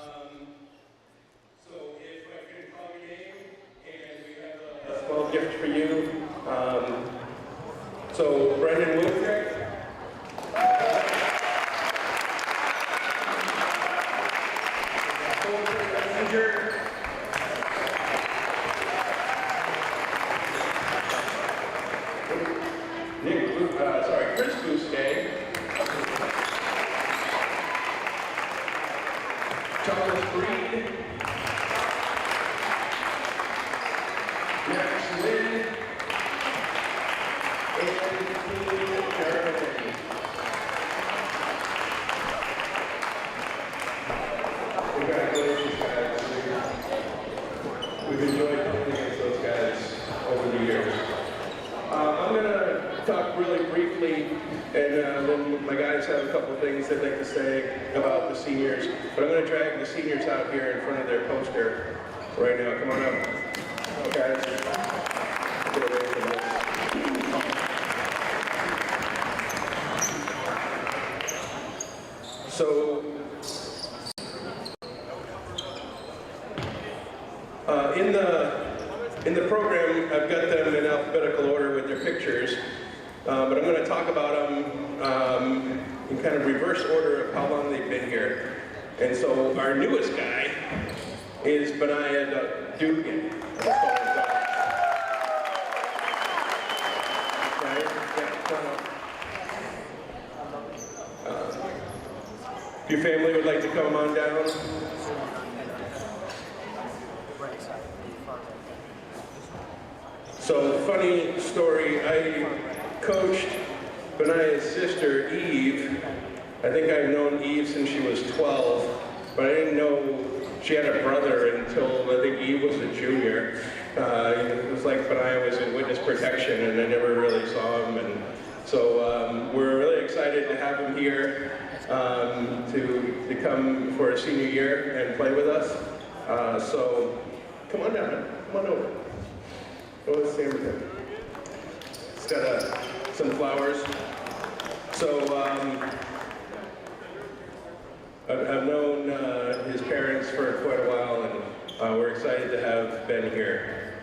So if I can call your name, and we have a small gift for you. So Brendan Wilczek. Messenger. Chris Bousquet. Charles Breed. Max Lynn. And Team Germany. Congratulations, guys. We've enjoyed playing against those guys over the years. I'm going to talk really briefly, and then my guys have a couple things they'd like to say about the seniors. But I'm going to drag the seniors out here in front of their poster right now. Come on up. Oh, guys. Get away from this. So, in the program, I've got them in alphabetical order with their pictures, but I'm going to talk about them in kind of reverse order of how long they've been here. And so our newest guy is Benaya Dugan. If your family would like to come on down. So, funny story, I coached Benaya's sister, Eve. I think I've known Eve since she was 12, but I didn't know she had a brother until I think Eve was a junior. It was like Benaya was in witness protection and I never really saw him. And so we're really excited to have him here to come for a senior year and play with us. So come on down, man. Come on over. Oh, it's Sam. It's got some flowers. So I've known his parents for quite a while, and we're excited to have Ben here.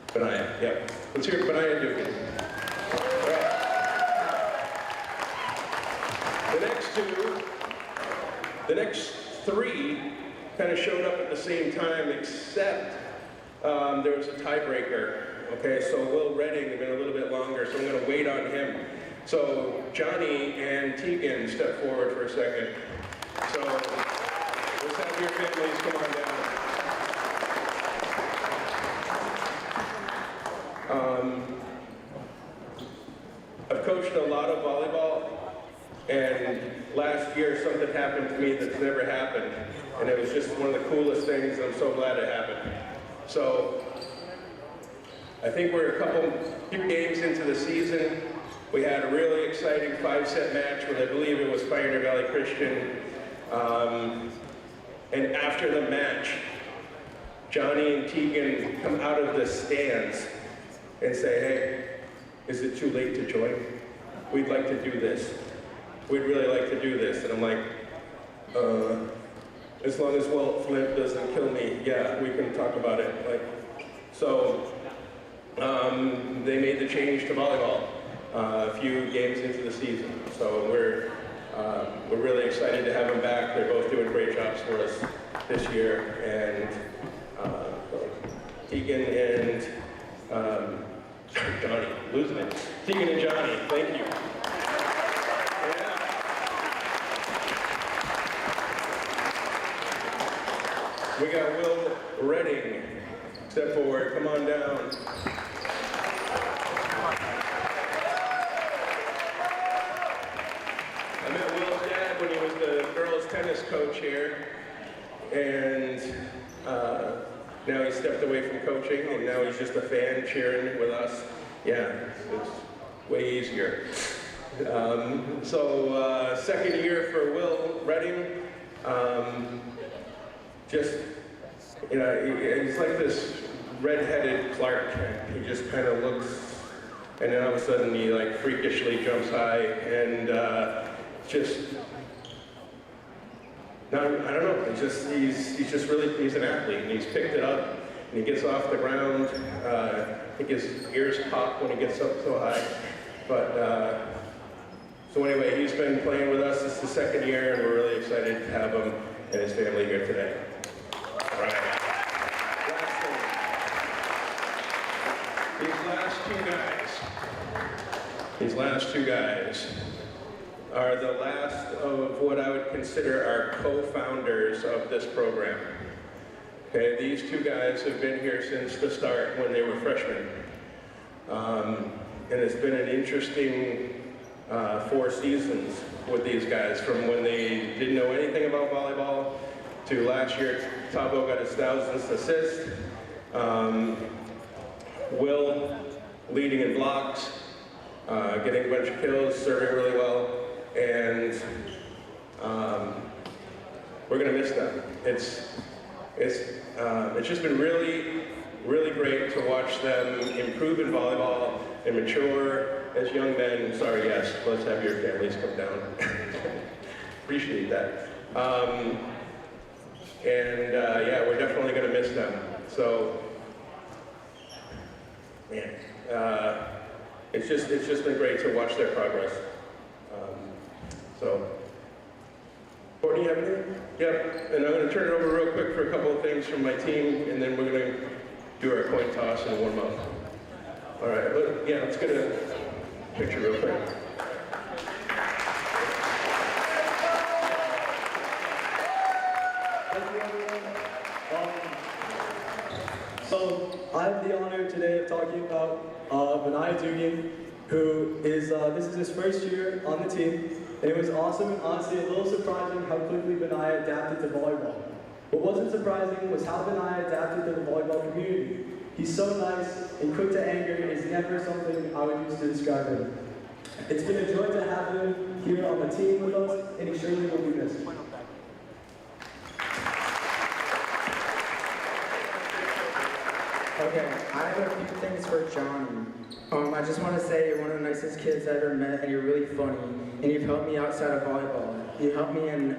Benaya, yep. Let's hear Benaya Dugan. The next three kind of showed up at the same time, except there was a tiebreaker. Okay, so Will Redding has been a little bit longer, so I'm going to wait on him. So Johnny and Tegan step forward for a second. So let's have your families come on down. I've coached a lot of volleyball, and last year something happened to me that's never happened, and it was just one of the coolest things, and I'm so glad it happened. So I think we're a few games into the season. We had a really exciting 5-set match with, I believe it was Pioneer Valley Christian. And after the match, Johnny and Tegan come out of the stands and say, hey, is it too late to join? We'd like to do this. We'd really like to do this. And I'm like, as long as Walt Flint doesn't kill me, yeah, we can talk about it. Like, so they made the change to volleyball a few games into the season. So we're really excited to have them back. They're both doing great jobs for us this year. And Tegan and Johnny, losing it. Tegan and Johnny, thank you. Yeah. We got Will Redding. Step forward, come on down. I met Will's dad when he was the girls' tennis coach here, and now he stepped away from coaching, and now he's just a fan cheering with us. Yeah, it's way easier. Second year for Will Redding. He's like this red-headed Clark. He just kind of looks, and then all of a sudden he like freakishly jumps high, and I don't know, he's just really, he's an athlete, and he's picked it up, and he gets off the ground. I think his ears pop when he gets up so high. But, so anyway, he's been playing with us. This is the second year, and we're really excited to have him and his family here today. All right. These last two guys are the last of what I would consider our co-founders of this program. Okay, these two guys have been here since the start when they were freshmen. And it's been an interesting 4 seasons with these guys, from when they didn't know anything about volleyball to last year. Tavo got his 1,000th assist. Will leading in blocks, getting a bunch of kills, serving really well, and we're gonna miss them. It's just been really, really great to watch them improve in volleyball and mature as young men. Sorry, yes, let's have your families come down. Appreciate that. Yeah, we're definitely gonna miss them. So, man, it's just been great to watch their progress. Courtney, you have anything? Yep, and I'm going to turn it over real quick for a couple of things from my team, and then we're going to do our coin toss and warm up. All right, let's get a picture real quick. Thank you, everyone. So I have the honor today of talking about Benaya Dugin, who is, this is his first year on the team. And it was awesome and honestly a little surprising how quickly Benaya adapted to volleyball. What wasn't surprising was how Benaya adapted to the volleyball community. He's so nice and quick to anger is never something I would use to describe him. It's been a joy to have him here on the team with us, and he surely will be missed. Okay, I have a few things for Johnny. I just want to say you're one of the nicest kids I ever met, and you're really funny, and you've helped me outside of volleyball. You helped me in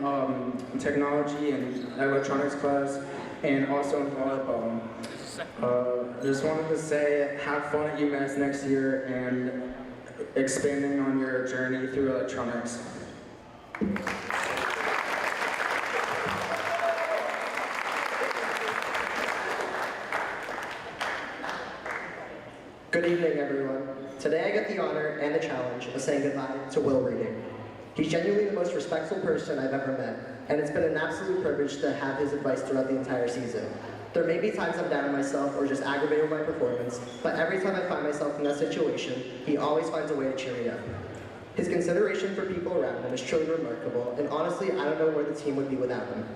technology and electronics class, and also in volleyball. Just wanted to say, have fun at UMass next year and expanding on your journey through electronics. Good evening, everyone. Today I get the honor and the challenge of saying goodbye to Will Reading. He's genuinely the most respectful person I've ever met, and it's been an absolute privilege to have his advice throughout the entire season. There may be times I'm down on myself or just aggravated with my performance, but every time I find myself in that situation, he always finds a way to cheer me up. His consideration for people around him is truly remarkable, and honestly, I don't know where the team would be without him.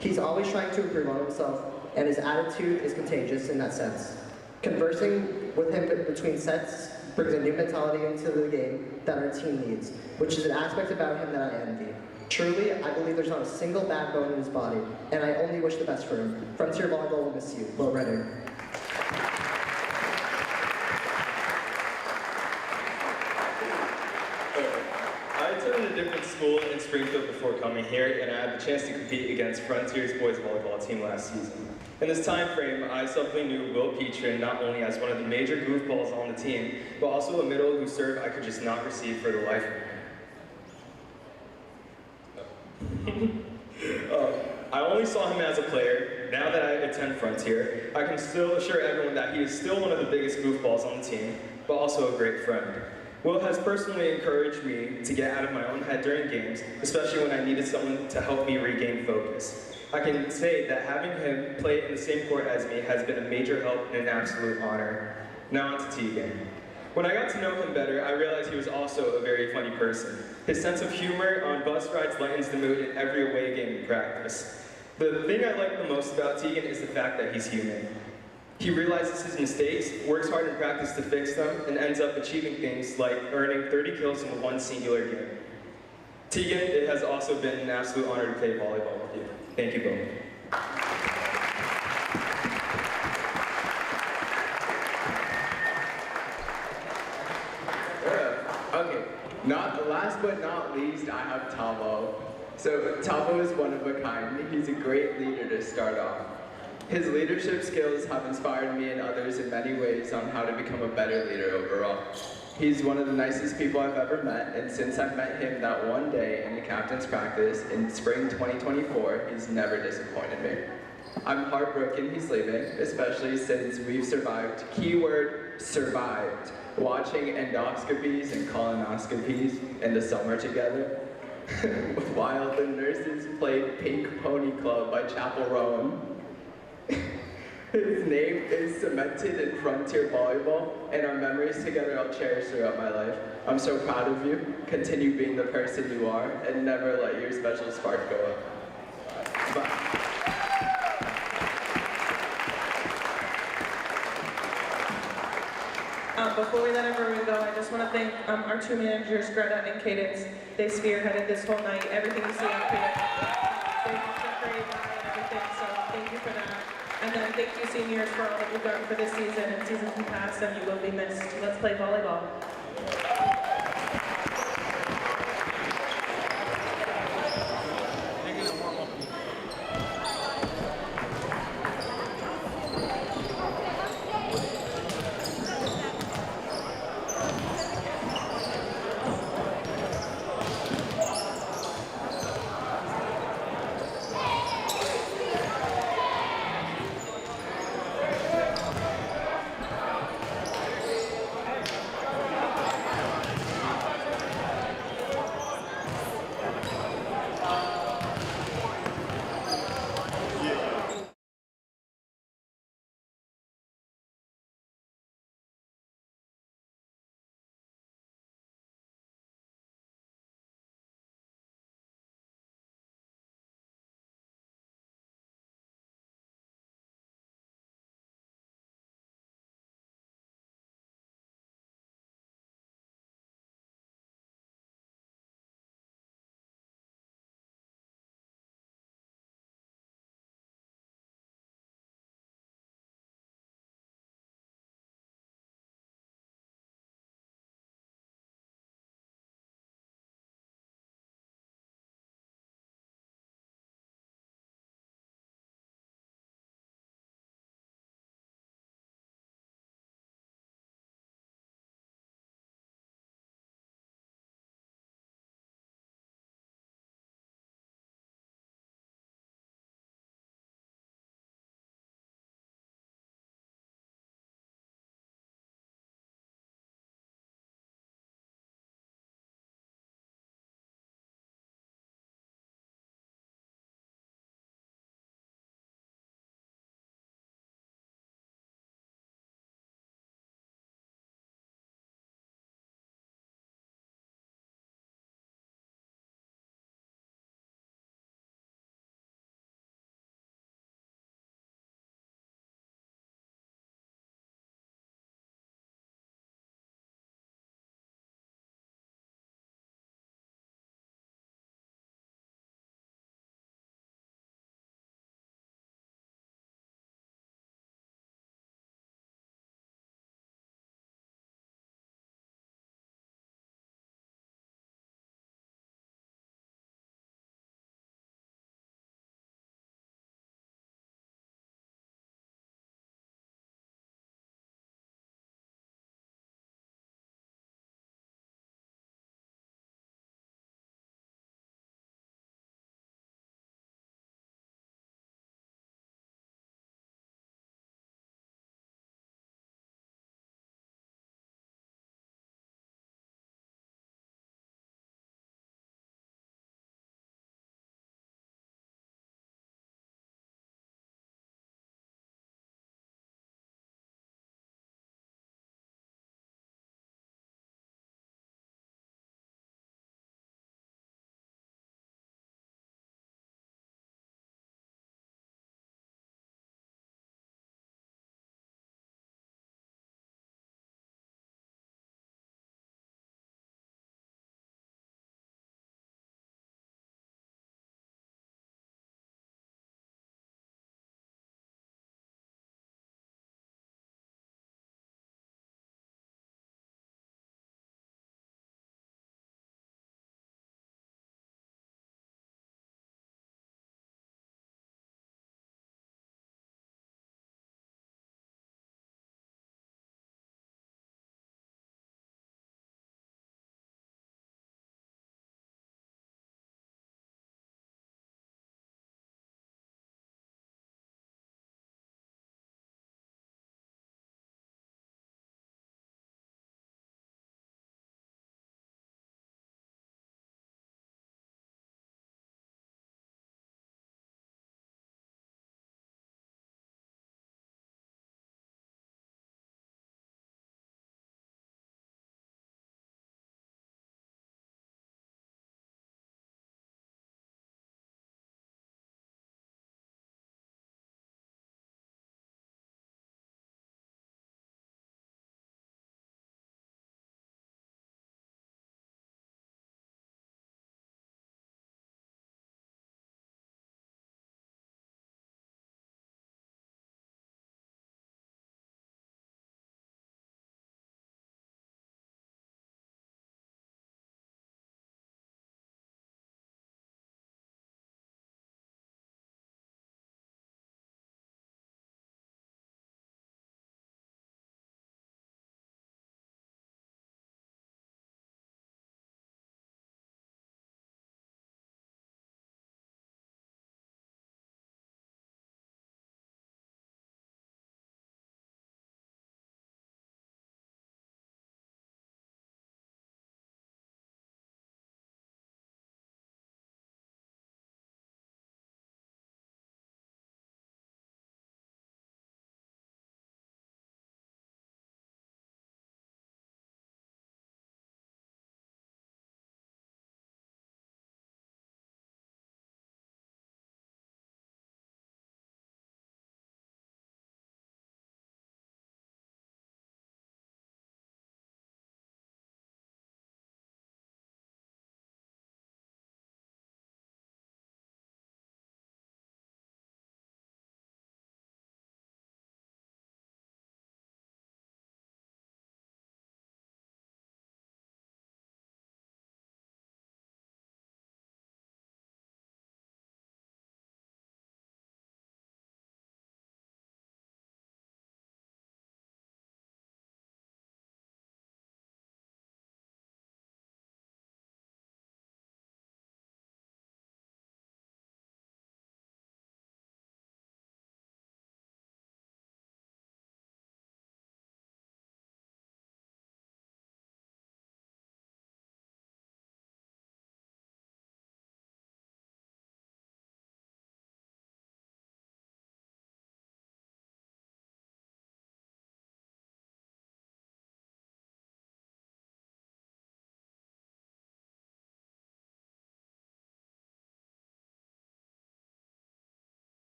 He's always trying to improve on himself, and his attitude is contagious in that sense. Conversing with him between sets brings a new mentality into the game that our team needs, which is an aspect about him that I envy. Truly, I believe there's not a single bad bone in his body, and I only wish the best for him. Frontier Volleyball will miss you. Will Reading. I attended a different school in Springfield before coming here, and I had the chance to compete against Frontier's Boys Volleyball team last season. In this time frame, I suddenly knew Will Petrin not only as one of the major goofballs on the team, but also a middle whose serve I could just not receive for the life of me. I only saw him as a player. Now that I attend Frontier, I can still assure everyone that he is still one of the biggest goofballs on the team, but also a great friend. Will has personally encouraged me to get out of my own head during games, especially when I needed someone to help me regain focus. I can say that having him play in the same court as me has been a major help and an absolute honor. Now on to Tegan. When I got to know him better, I realized he was also a very funny person. His sense of humor on bus rides lightens the mood in every away game in practice. The thing I like the most about Tegan is the fact that he's human. He realizes his mistakes, works hard in practice to fix them, and ends up achieving things like earning 30 kills in one singular game. Tegan, it has also been an absolute honor to play volleyball with you. Thank you both. Okay, last but not least, I have Tavo. So Tavo is one of a kind. He's a great leader to start off. His leadership skills have inspired me and others in many ways on how to become a better leader overall. He's one of the nicest people I've ever met, and since I met him that one day in the captain's practice in spring 2024, he's never disappointed me. I'm heartbroken he's leaving, especially since we've survived, keyword survived, watching endoscopies and colonoscopies in the summer together, while the nurses played Pink Pony Club by Chapel Rowan. His name is cemented in Frontier Volleyball, and our memories together I'll cherish throughout my life. I'm so proud of you. Continue being the person you are, and never let your special spark go up. Bye. Before we let everyone go, I just want to thank our two managers, Greta and Cadence. They spearheaded this whole night, everything you see up here. They decorated and everything, so thank you for that. And then thank you, seniors, for all that you've done for this season and seasons past, and you will be missed. Let's play volleyball.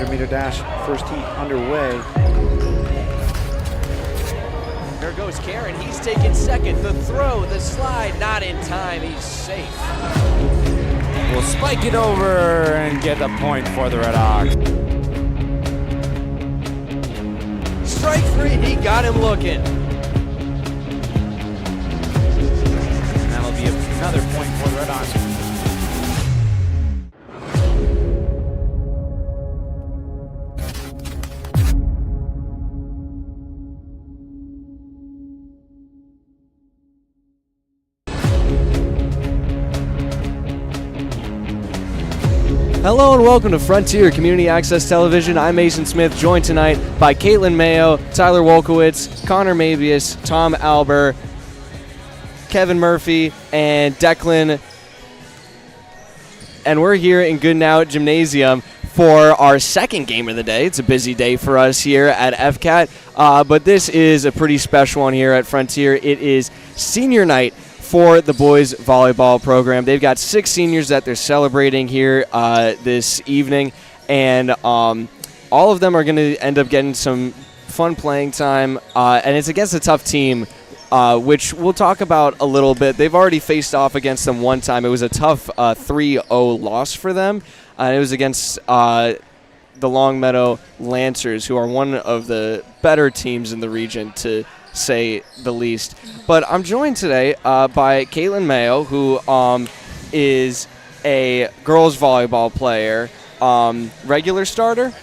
100-meter dash, first heat underway. There goes Karen. He's taking second. The throw, the slide, not in time. He's safe. Will spike it over and get the point for the Red Hawks. Strike three. He got him looking. And that'll be another point for the Red Hawks. Hello and welcome to Frontier Community Access Television. I'm Mason Smith, joined tonight by Caitlin Mayo, Tyler Wolkowitz, Connor Mabius, Tom Alber, Kevin Murphy, and Declan. And we're here in Goodnow Gymnasium for our second game of the day. It's a busy day for us here at FCAT, but this is a pretty special one here at Frontier. It is senior night for the boys volleyball program. They've got 6 seniors that they're celebrating here this evening, and all of them are going to end up getting some fun playing time, and it's against a tough team, which we'll talk about a little bit. They've already faced off against them one time. It was a tough 3-0 loss for them, and it was against the Longmeadow Lancers, who are one of the better teams in the region, to say the least. But I'm joined today by Caitlin Mayo, who is a girls volleyball player, regular starter.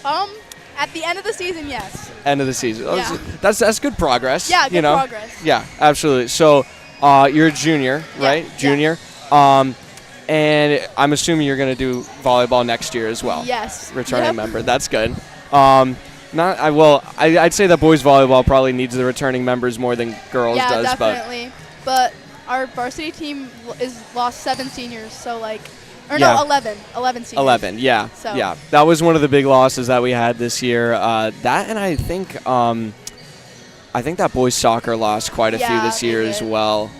At the end of the season, yes. End of the season. Yeah. That's good progress. Yeah, good progress. Yeah, absolutely. So you're a junior, right? Yeah. Junior. And I'm assuming you're going to do volleyball next year as well. Yes. Returning member. That's good. I'd say that boys volleyball probably needs the returning members more than girls does. Yeah, definitely. But our varsity team is lost 7 seniors, so 11 seniors. 11, yeah. So. Yeah, that was one of the big losses that we had this year. That, and I think that boys soccer lost quite a few this year as well.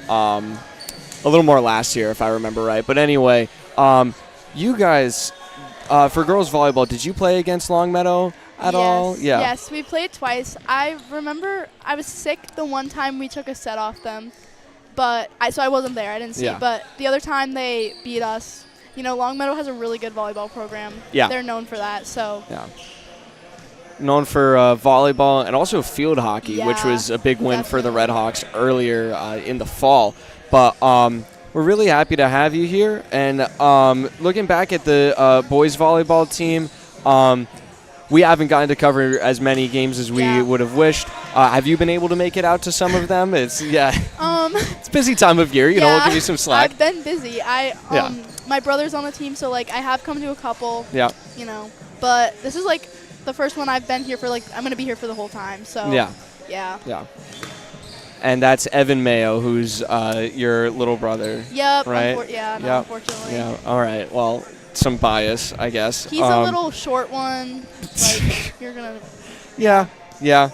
A little more last year, if I remember right. But anyway, you guys, for girls volleyball, did you play against Longmeadow at all? Yeah. Yes, we played twice. I remember I was sick the one time we took a set off them, so I wasn't there. I didn't see it. But the other time they beat us. You know, Longmeadow has a really good volleyball program. Yeah. They're known for that, so. Yeah. Known for volleyball and also field hockey, which was a big win for the Red Hawks earlier in the fall. But we're really happy to have you here. And looking back at the boys volleyball team, we haven't gotten to cover as many games as we would have wished. Have you been able to make it out to some of them? It's it's a busy time of year. You know, we'll give you some slack. I've been busy. My brother's on the team, so I have come to a couple. Yeah. You know, but this is the first one I've been here for. I'm gonna be here for the whole time. So. Yeah. Yeah. Yeah. And that's Evan Mayo, who's your little brother. Yep. Right. Unfortunately. Yeah. All right. Well, some bias, I guess. He's a little short one. You're gonna. Yeah. Yeah.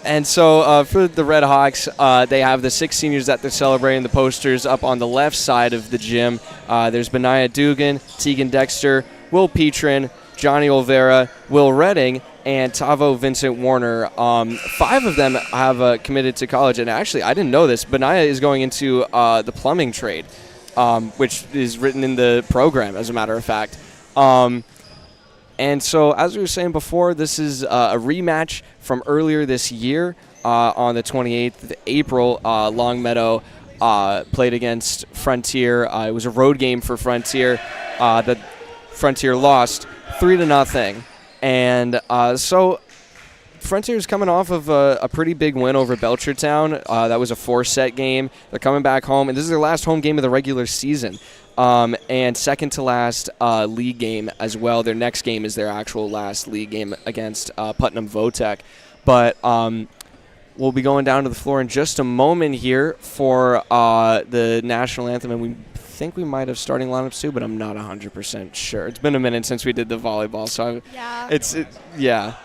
And so for the Red Hawks, they have the 6 seniors that they're celebrating. The posters up on the left side of the gym. There's Benaya Dugan, Tegan Dexter, Will Petrin, Johnny Olvera, Will Redding, and Tavo Vincent Warner. 5 of them have committed to college. And actually, I didn't know this. Benaya is going into the plumbing trade, which is written in the program, as a matter of fact. And so, as we were saying before, this is a rematch from earlier this year. On the 28th of April, Longmeadow played against Frontier. It was a road game for Frontier. The Frontier lost 3-0. And so Frontier's coming off of a pretty big win over Belchertown. That was a 4-set game. They're coming back home, and this is their last home game of the regular season. And second to last league game as well. Their next game is their actual last league game against Putnam Votech. But we'll be going down to the floor in just a moment here for the national anthem, and we think we might have starting lineups too, but I'm not 100% sure. It's been a minute since we did the volleyball, so yeah.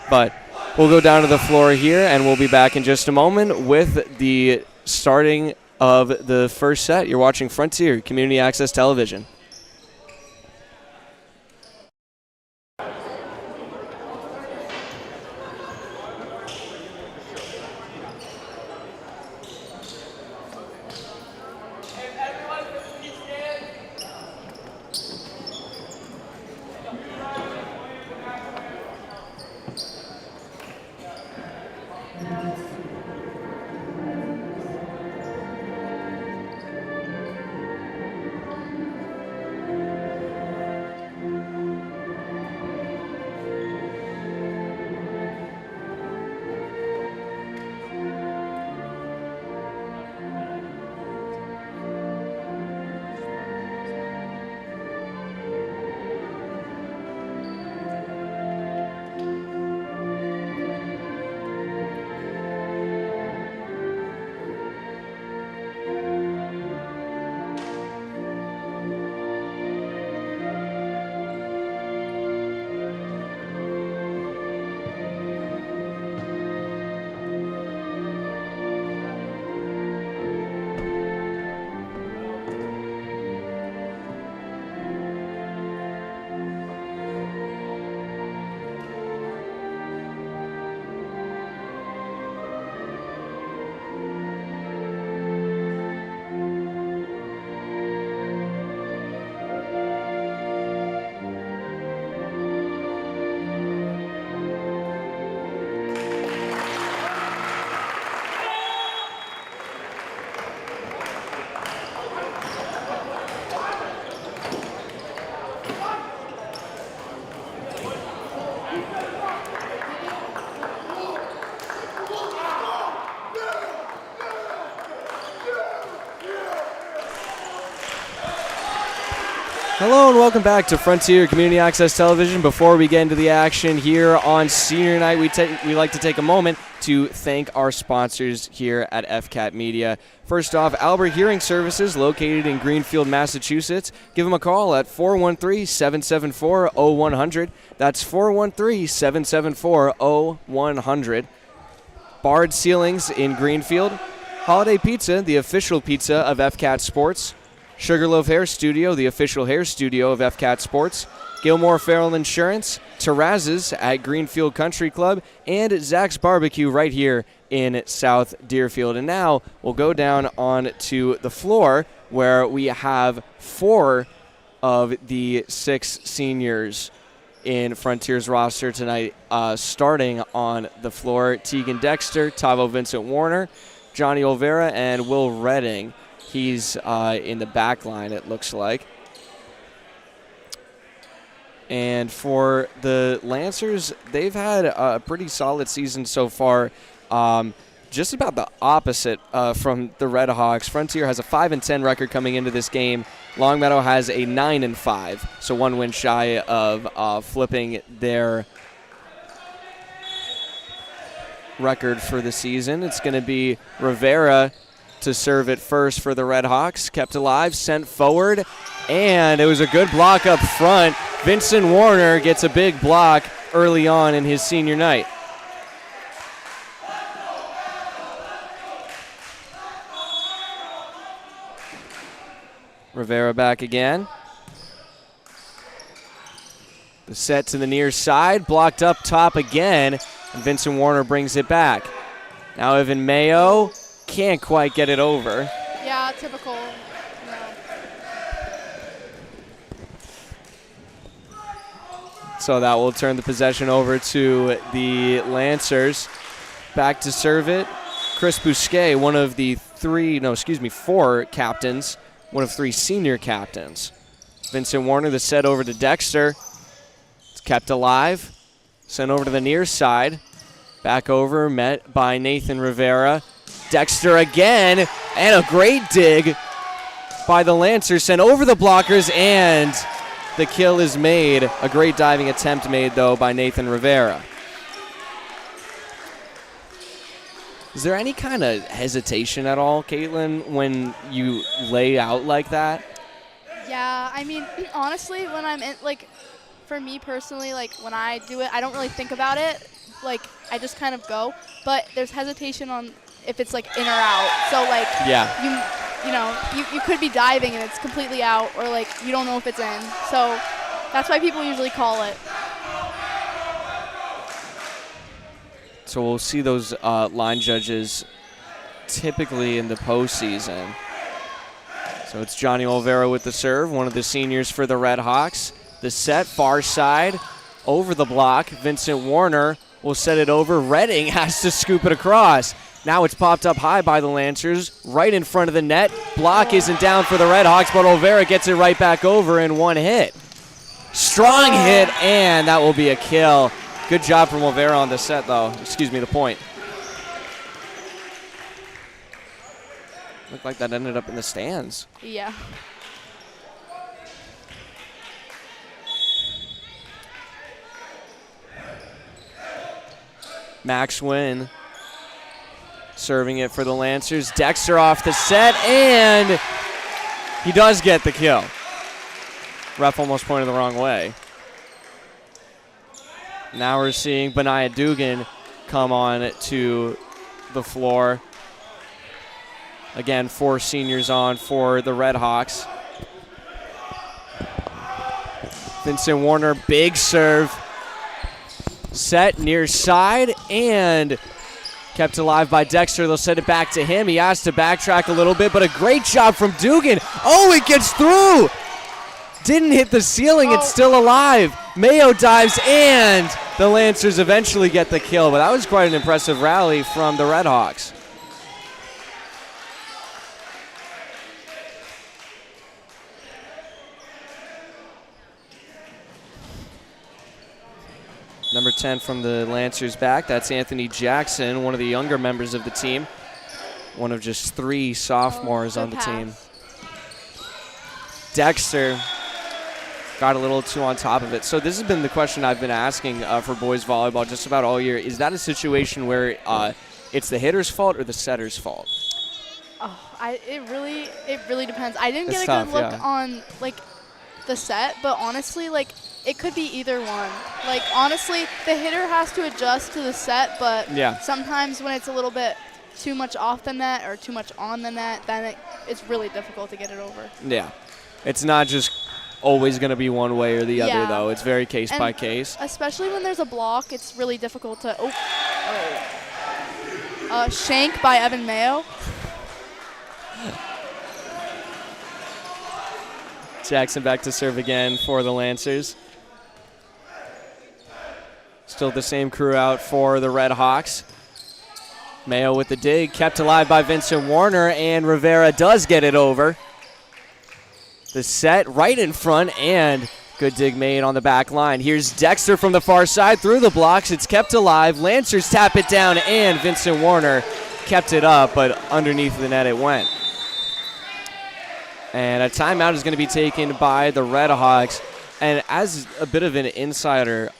But we'll go down to the floor here, and we'll be back in just a moment with the starting of the first set. You're watching Frontier Community Access Television. Hello and welcome back to Frontier Community Access Television. Before we get into the action here on Senior Night, we like to take a moment to thank our sponsors here at FCAT Media. First off, Albert Hearing Services, located in Greenfield, Massachusetts. Give them a call at 413-774-0100. That's 413-774-0100. Bard Ceilings in Greenfield. Holiday Pizza, the official pizza of FCAT Sports. Sugarloaf Hair Studio, the official hair studio of FCAT Sports. Gilmore Farrell Insurance, Terraz's at Greenfield Country Club, and Zach's Barbecue right here in South Deerfield. And now we'll go down on to the floor where we have 4 of the 6 seniors in Frontier's roster tonight. Starting on the floor, Tegan Dexter, Tavo Vincent Warner, Johnny Olvera, and Will Redding. He's in the back line, it looks like. And for the Lancers, they've had a pretty solid season so far. Just about the opposite from the Red Hawks. Frontier has a 5-10 record coming into this game. Longmeadow has a 9-5, so 1 win shy of flipping their record for the season. It's going to be Rivera to serve it first for the Red Hawks. Kept alive, sent forward, and it was a good block up front. Vincent Warner gets a big block early on in his senior night. Rivera back again. The set to the near side, blocked up top again, and Vincent Warner brings it back. Now Evan Mayo can't quite get it over. Yeah, typical. No. So that will turn the possession over to the Lancers. Back to serve it. Chris Bousquet, one of the 4 captains, one of 3 senior captains. Vincent Warner, the set over to Dexter. It's kept alive. Sent over to the near side. Back over, met by Nathan Rivera. Dexter again, and a great dig by the Lancers. Sent over the blockers, and the kill is made. A great diving attempt made, though, by Nathan Rivera. Is there any kind of hesitation at all, Caitlin, when you lay out like that? Yeah, I mean, honestly, when I'm in, for me personally, when I do it, I don't really think about it. I just kind of go. But there's hesitation on if it's in or out. So yeah, you could be diving and it's completely out, or you don't know if it's in. So that's why people usually call it. So we'll see those line judges typically in the postseason. So it's Johnny Olvera with the serve, one of the seniors for the Red Hawks. The set, far side, over the block. Vincent Warner will set it over. Redding has to scoop it across. Now it's popped up high by the Lancers, right in front of the net. Block isn't down for the Redhawks, but Olvera gets it right back over in one hit. Strong hit, and that will be a kill. Good job from Olvera on the set, though. Excuse me, the point. Looked like that ended up in the stands. Yeah. Max Wynn serving it for the Lancers. Dexter off the set, and he does get the kill. Ref almost pointed the wrong way. Now we're seeing Benaya Dugan come on to the floor. Again, 4 seniors on for the Redhawks. Vincent Warner, big serve. Set near side and kept alive by Dexter. They'll send it back to him. He has to backtrack a little bit, but a great job from Dugan. Oh, it gets through. Didn't hit the ceiling. It's still alive. Mayo dives, and the Lancers eventually get the kill, but that was quite an impressive rally from the Redhawks. Number 10 from the Lancers back. That's Anthony Jackson, one of the younger members of the team. One of just 3 sophomores on the team. Dexter got a little too on top of it. So this has been the question I've been asking for boys volleyball just about all year. Is that a situation where it's the hitter's fault or the setter's fault? It really depends. I didn't get a tough, good look on like the set, but honestly, like it could be either one. Like honestly, the hitter has to adjust to the set, but sometimes when it's a little bit too much off the net or too much on the net, then it's really difficult to get it over. Yeah, it's not just always going to be one way or the other, though. It's very case by case. Especially when there's a block, it's really difficult to. Shank by Evan Mayo. Jackson back to serve again for the Lancers. Still the same crew out for the Redhawks. Mayo with the dig, kept alive by Vincent Warner, and Rivera does get it over. The set right in front, and good dig made on the back line. Here's Dexter from the far side through the blocks. It's kept alive. Lancers tap it down, and Vincent Warner kept it up, but underneath the net it went. And a timeout is going to be taken by the Redhawks. And as a bit of an insider,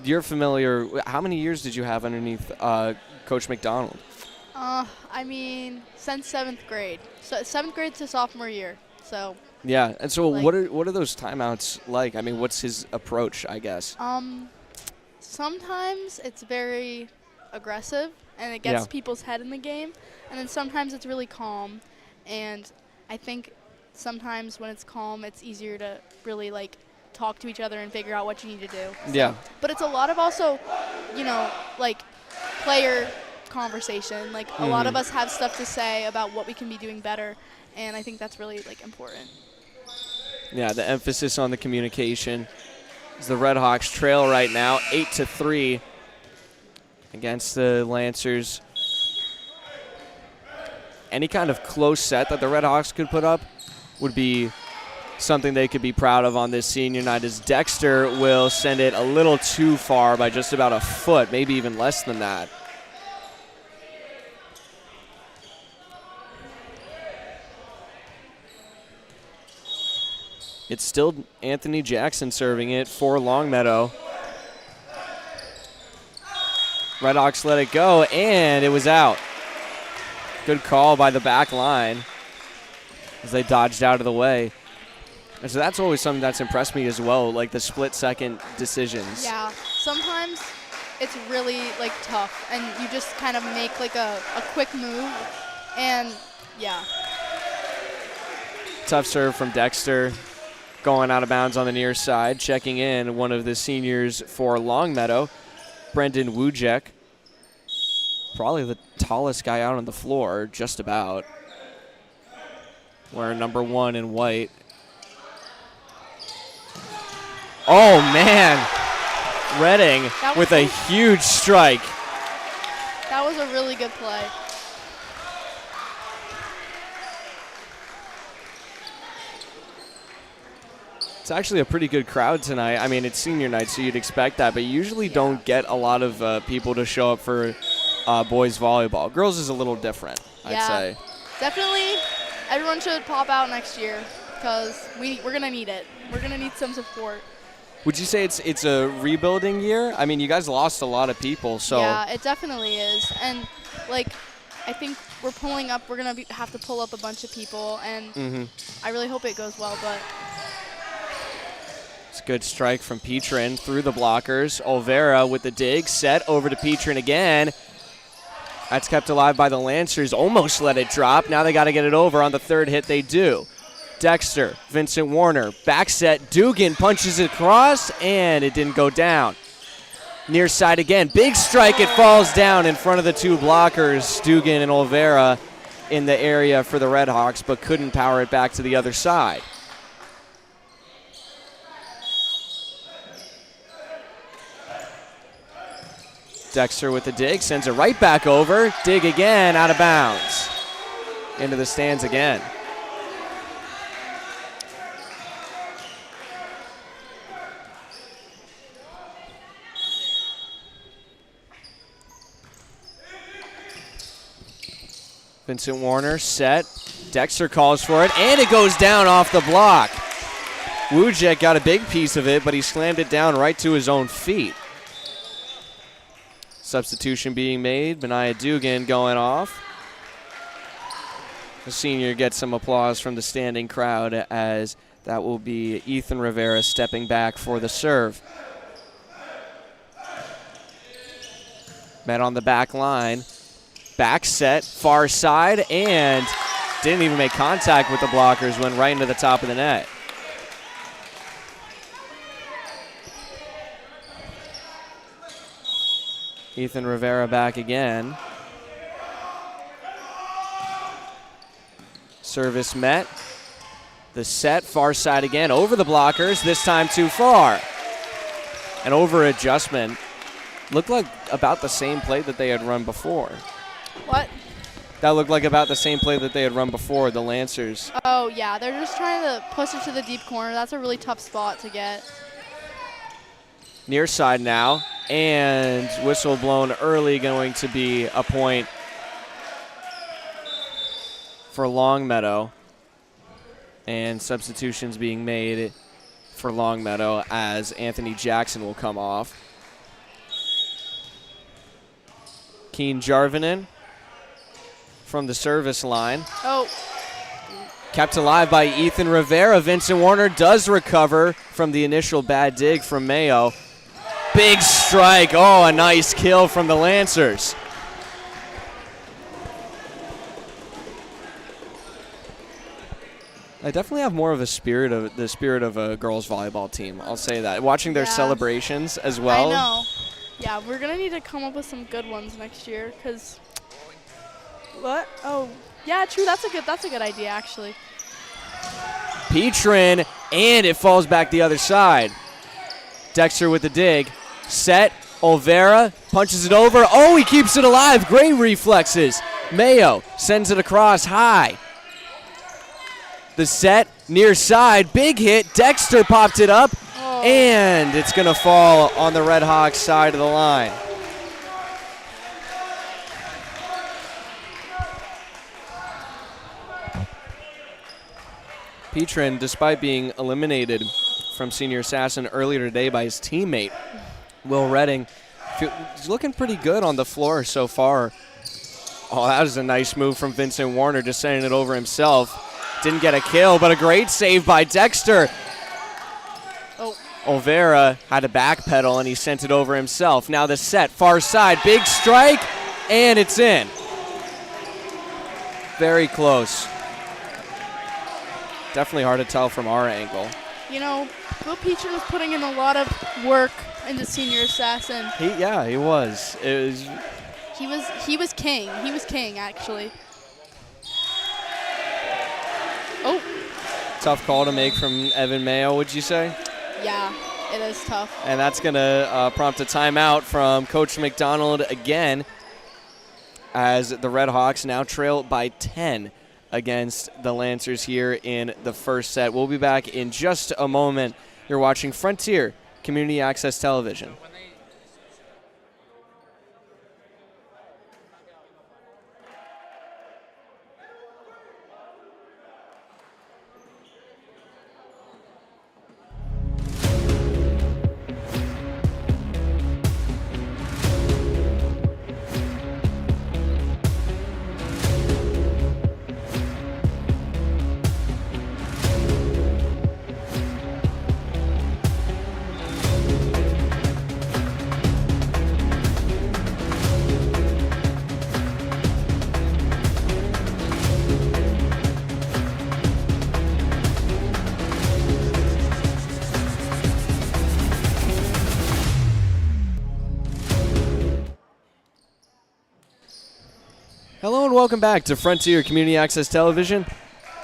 you're familiar. How many years did you have underneath Coach McDonald? I mean, since 7th grade. So 7th grade to sophomore year. So. Yeah, and so like, what are those timeouts like? I mean, what's his approach, I guess? Sometimes it's very aggressive, and it gets people's head in the game. And then sometimes it's really calm. And I think sometimes when it's calm, it's easier to really, like, talk to each other and figure out what you need to do. So, yeah. But it's a lot of also, like, player conversation. Like, a lot of us have stuff to say about what we can be doing better, and I think that's really, like, important. Yeah, the emphasis on the communication. As the Redhawks trail right now, 8-3 against the Lancers. Any kind of close set that the Redhawks could put up would be something they could be proud of on this senior night, as Dexter will send it a little too far by just about a foot, maybe even less than that. It's still Anthony Jackson serving it for Longmeadow. Redhawks let it go, and it was out. Good call by the back line as they dodged out of the way. And so that's always something that's impressed me as well, like the split-second decisions. Yeah, sometimes it's really, like, tough, and you just kind of make, like, a quick move, and, yeah. Tough serve from Dexter, going out of bounds on the near side. Checking in, one of the seniors for Longmeadow, Brendan Wujek. Probably the tallest guy out on the floor, just about. Wearing number 1 in white. Oh, man. Redding with a huge strike. That was a really good play. It's actually a pretty good crowd tonight. I mean, it's senior night, so you'd expect that, but you usually don't get a lot of people to show up for boys volleyball. Girls is a little different, I'd say. Definitely everyone should pop out next year because we're going to need it. We're going to need some support. Would you say it's a rebuilding year? I mean, you guys lost a lot of people, so. Yeah, it definitely is. And, like, I think we're pulling up. We're going to have to pull up a bunch of people, and I really hope it goes well, but. It's a good strike from Petrin through the blockers. Olvera with the dig, set over to Petrin again. That's kept alive by the Lancers. Almost let it drop. Now they got to get it over. On the third hit, they do. Dexter, Vincent Warner, back set. Dugan punches it across, and it didn't go down. Near side again. Big strike. It falls down in front of the two blockers, Dugan and Olvera, in the area for the Redhawks, but couldn't power it back to the other side. Dexter with the dig, sends it right back over. Dig again, out of bounds. Into the stands again. Vincent Warner set. Dexter calls for it, and it goes down off the block. Wujek got a big piece of it, but he slammed it down right to his own feet. Substitution being made. Benaya Dugan going off. The senior gets some applause from the standing crowd as that will be Ethan Rivera stepping back for the serve. Met on the back line. Back set, far side, and didn't even make contact with the blockers, went right into the top of the net. Ethan Rivera back again. Service met. The set, far side again, over the blockers, this time too far. An over adjustment. Looked like about the same play that they had run before. What? That looked like about the same play that they had run before, the Lancers. Oh, yeah, they're just trying to push it to the deep corner. That's a really tough spot to get. Near side now, and whistle blown early, going to be a point for Longmeadow. And substitutions being made for Longmeadow as Anthony Jackson will come off. Keen Jarvinen from the service line. Oh. Kept alive by Ethan Rivera. Vincent Warner does recover from the initial bad dig from Mayo. Big strike. Oh, a nice kill from the Lancers. I definitely have more of the spirit of a girls volleyball team. I'll say that. Watching their celebrations as well. I know. Yeah, we're gonna need to come up with some good ones next year. Cause what? Oh, yeah, true. That's a good idea actually. Petrin, and it falls back the other side. Dexter with the dig. Set. Olvera punches it over. Oh, he keeps it alive. Great reflexes. Mayo sends it across high. The set, near side, big hit. Dexter popped it up, and it's going to fall on the Red Hawks side of the line. Petrin, despite being eliminated from Senior Assassin earlier today by his teammate, Will Redding, he's looking pretty good on the floor so far. Oh, that was a nice move from Vincent Warner, just sending it over himself. Didn't get a kill, but a great save by Dexter. Oh. Olvera had to backpedal, and he sent it over himself. Now the set, far side, big strike, and it's in. Very close. Definitely hard to tell from our angle. You know, Will Petrin was putting in a lot of work into Senior Assassin. He was. He was king. He was king, actually. Oh. Tough call to make from Evan Mayo, would you say? Yeah. It is tough. And that's going to prompt a timeout from Coach McDonald again, as the Red Hawks now trail by 10 against the Lancers here in the first set. We'll be back in just a moment. You're watching Frontier Community Access Television. Hello and welcome back to Frontier Community Access Television.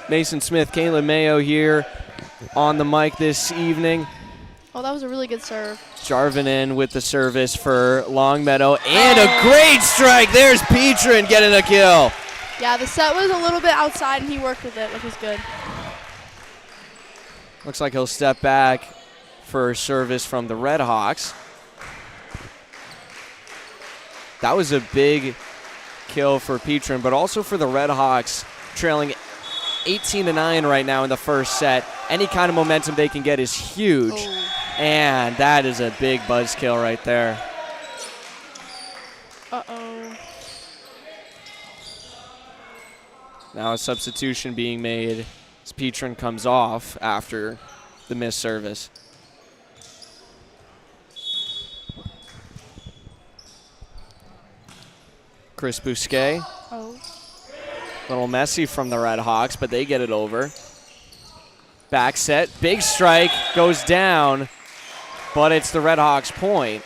Mason Smith, Caitlin Mayo here on the mic this evening. Oh, that was a really good serve. Jarvin in with the service for Longmeadow. And a great strike. There's Petrin getting a kill. Yeah, the set was a little bit outside, and he worked with it, which was good. Looks like he'll step back for service from the Red Hawks. That was a big kill for Petrin, but also for the Red Hawks, trailing 18-9 right now in the first set. Any kind of momentum they can get is huge. Oh. And that is a big buzz kill right there. Uh-oh. Now a substitution being made as Petrin comes off after the missed service. Chris Bousquet. Oh. Little messy from the Red Hawks, but they get it over. Back set, big strike, goes down, but it's the Red Hawks' point.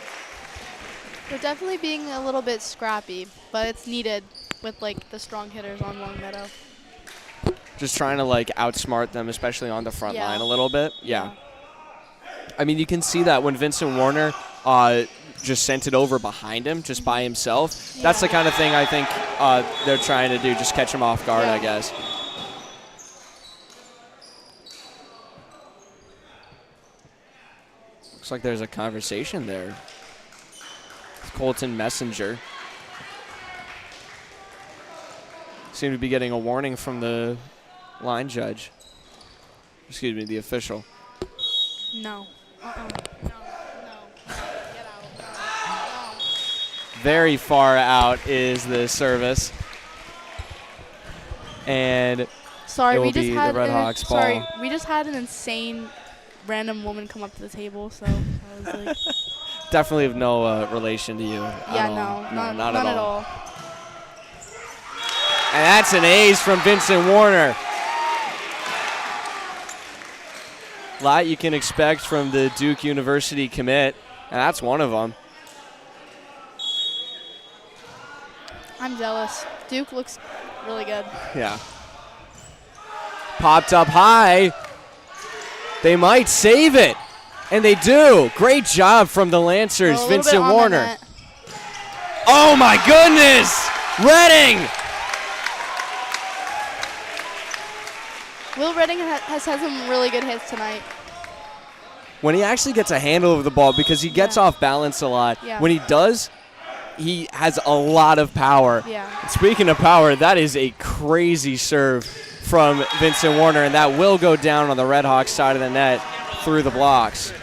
They're definitely being a little bit scrappy, but it's needed with like the strong hitters on Longmeadow. Just trying to like outsmart them, especially on the front line a little bit. Yeah. I mean, you can see that when Vincent Warner just sent it over behind him, just by himself. Yeah. That's the kind of thing I think they're trying to do, just catch him off guard, I guess. Looks like there's a conversation there with Colton Messenger. Seem to be getting a warning from the line judge. Excuse me, the official. No. No. Very far out is the service. And sorry, it will we just be had the Red Hawks ball. Sorry, we just had an insane random woman come up to the table, so I was like definitely of no relation to you. Yeah, not at all. And that's an ace from Vincent Warner. A lot you can expect from the Duke University commit, and that's one of them. I'm jealous. Duke looks really good. Yeah. Popped up high. They might save it. And they do. Great job from the Lancers, Vincent Warner. Oh my goodness! Redding! Will Redding has had some really good hits tonight. When he actually gets a handle of the ball, because he gets off balance a lot. Yeah. When he does, he has a lot of power. Yeah. And speaking of power, that is a crazy serve from Vincent Warner, and that will go down on the Red Hawks side of the net through the blocks.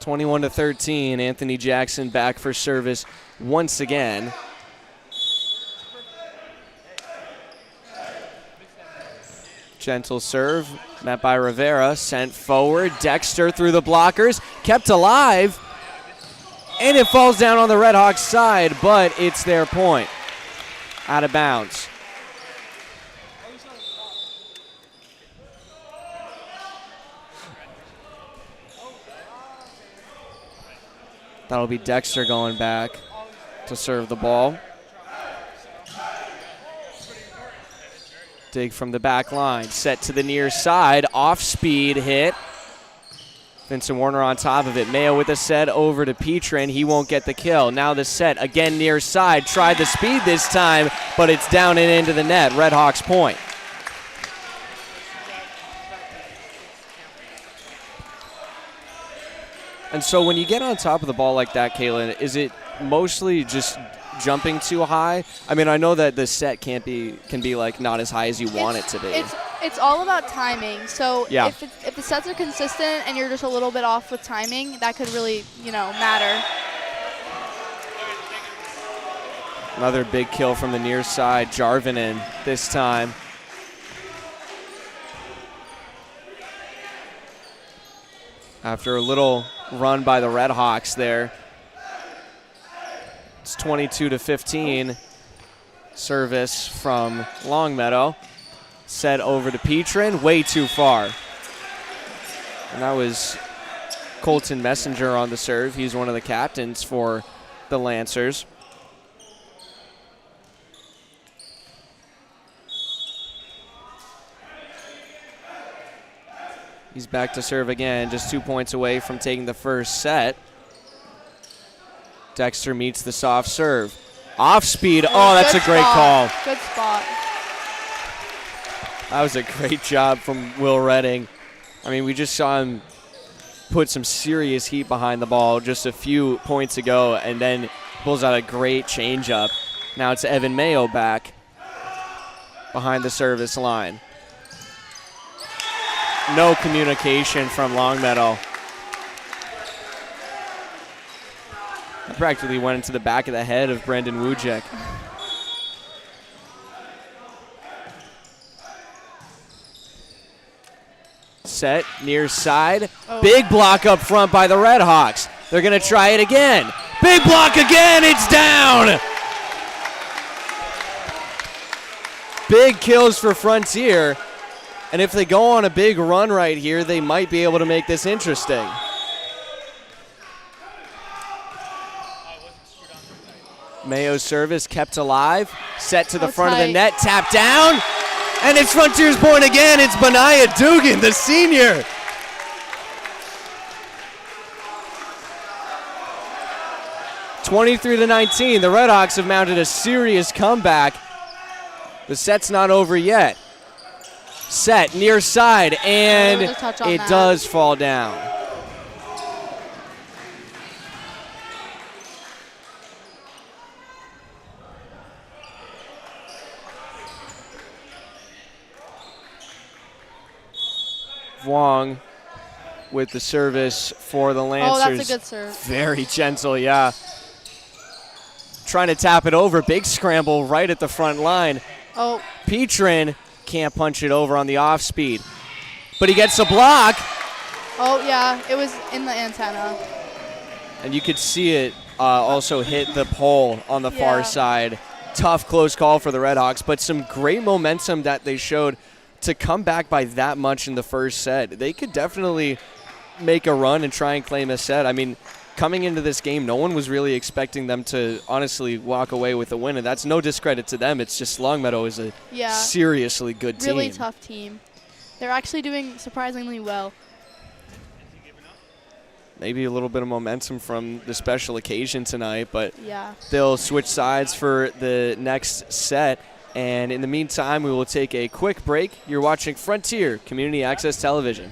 (21-13). Anthony Jackson back for service once again. Gentle serve, met by Rivera, sent forward. Dexter through the blockers, kept alive, and it falls down on the Red Hawks side, but it's their point. Out of bounds. That'll be Dexter going back to serve the ball. Dig from the back line. Set to the near side. Off-speed hit. Vincent Warner on top of it. Mayo with a set over to Petrin. He won't get the kill. Now the set again near side. Tried the speed this time, but it's down and into the net. Red Hawks point. And so when you get on top of the ball like that, Kaylin, is it mostly just jumping too high? I mean, I know that the set can be like not as high as you want it to be. It's all about timing. So yeah. if the sets are consistent and you're just a little bit off with timing, that could really, matter. Another big kill from the near side. Jarvinen this time. After a little run by the Red Hawks there. It's 22-15. Service from Longmeadow. Set over to Petrin, way too far. And that was Colton Messenger on the serve. He's one of the captains for the Lancers. He's back to serve again, just 2 points away from taking the first set. Dexter meets the soft serve. Off speed, oh, that's a great call. Good spot. That was a great job from Will Redding. I mean, we just saw him put some serious heat behind the ball just a few points ago, and then pulls out a great changeup. Now it's Evan Mayo back behind the service line. No communication from Longmeadow. Practically went into the back of the head of Brendan Wujek. Set near side. Oh. Big block up front by the Red Hawks. They're going to try it again. Big block again. It's down. Big kills for Frontier. And if they go on a big run right here, they might be able to make this interesting. Mayo's service kept alive. Set to the front of the net. Tap down. And it's Frontier's point again. It's Benaiah Dugan, the senior. (23-19). The Red Hawks have mounted a serious comeback. The set's not over yet. Set near side, and it does fall down. Wong with the service for the Lancers. Oh, that's a good serve. Very gentle, yeah. Trying to tap it over. Big scramble right at the front line. Oh. Petrin can't punch it over on the off speed. But he gets a block. Oh, yeah. It was in the antenna. And you could see it also hit the pole on the far side. Tough, close call for the Red Hawks, but some great momentum that they showed to come back by that much in the first set. They could definitely make a run and try and claim a set. I mean, coming into this game, no one was really expecting them to honestly walk away with a win, and that's no discredit to them. It's just Longmeadow is a seriously good team. Really tough team. They're actually doing surprisingly well. Maybe a little bit of momentum from the special occasion tonight, but they'll switch sides for the next set. And in the meantime, we will take a quick break. You're watching Frontier Community Access Television.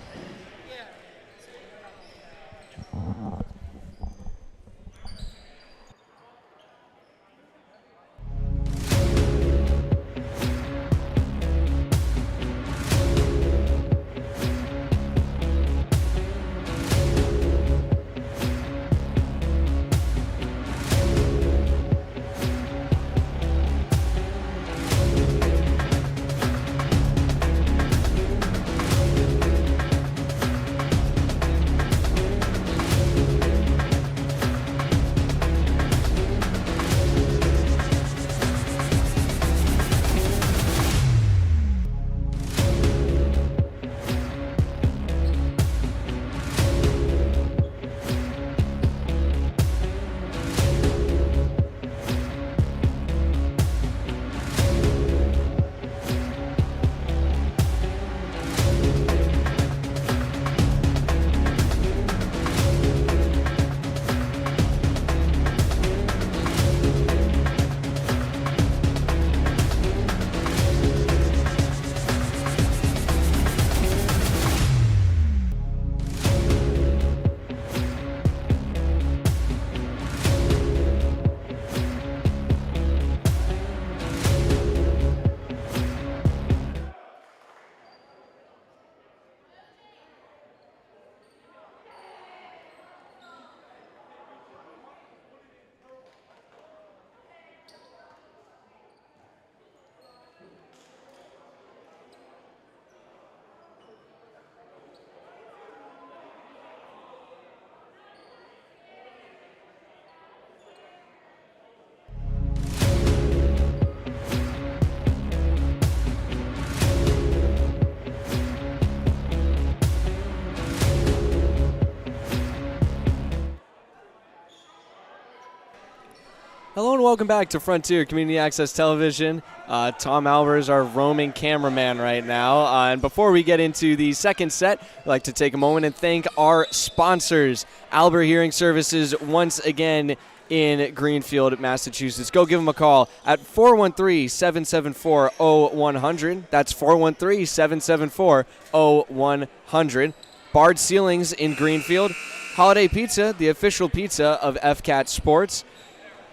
Hello and welcome back to Frontier Community Access Television. Tom Albert is our roaming cameraman right now. And before we get into the second set, I'd like to take a moment and thank our sponsors. Albert Hearing Services once again in Greenfield, Massachusetts. Go give them a call at 413-774-0100. That's 413-774-0100. Bard Ceilings in Greenfield. Holiday Pizza, the official pizza of FCAT Sports.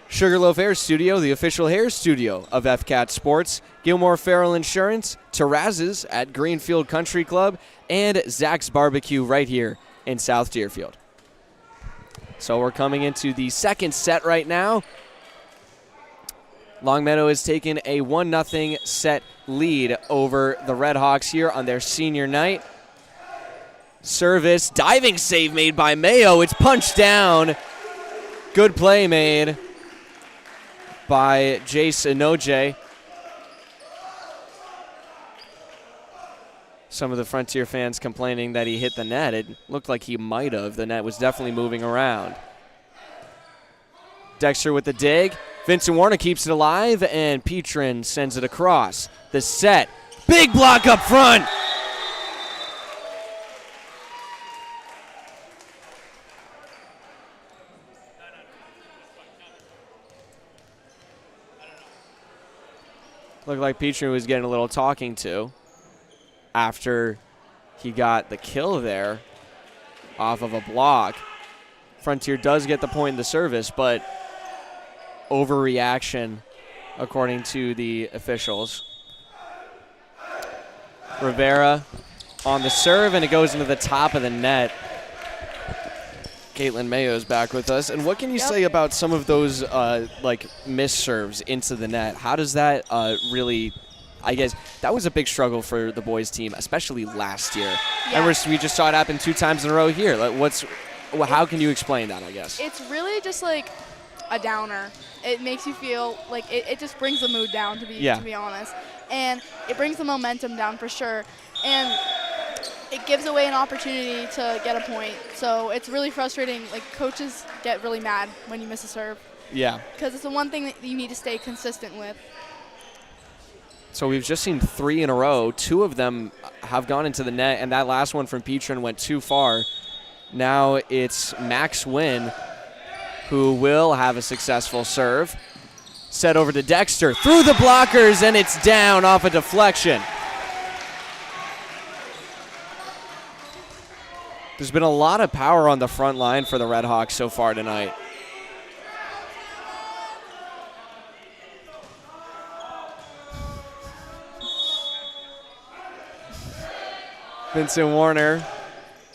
Sugarloaf Hair Studio, the official hair studio of FCAT Sports. Gilmore Farrell Insurance, Terraz's at Greenfield Country Club, and Zach's Barbecue right here in South Deerfield. So we're coming into the second set right now. Longmeadow has taken a 1-0 set lead over the Redhawks here on their senior night. Service, diving save made by Mayo. It's punched down. Good play made by Jace Inoje. Some of the Frontier fans complaining that he hit the net. It looked like he might have. The net was definitely moving around. Dexter with the dig. Vincent Warner keeps it alive, and Petrin sends it across. The set. Big block up front. Looked like Petrin was getting a little talking to after he got the kill there off of a block. Frontier does get the point in the service, but overreaction according to the officials. Rivera on the serve, and it goes into the top of the net. Caitlin Mayo's back with us. And what can you say about some of those missed serves into the net? How does that really, I guess, that was a big struggle for the boys team, especially last year. Yeah. And we just saw it happen 2 times in a row here. How can you explain that, I guess? It's really just like a downer. It makes you feel like it just brings the mood down, to be honest. And it brings the momentum down for sure. And it gives away an opportunity to get a point. So it's really frustrating. Like, coaches get really mad when you miss a serve. Yeah. Because it's the one thing that you need to stay consistent with. So we've just seen 3 in a row. 2 of them have gone into the net, and that last one from Petrin went too far. Now it's Max Wynn who will have a successful serve. Set over to Dexter. Through the blockers, and it's down off a deflection. There's been a lot of power on the front line for the Redhawks so far tonight. Vincent Warner,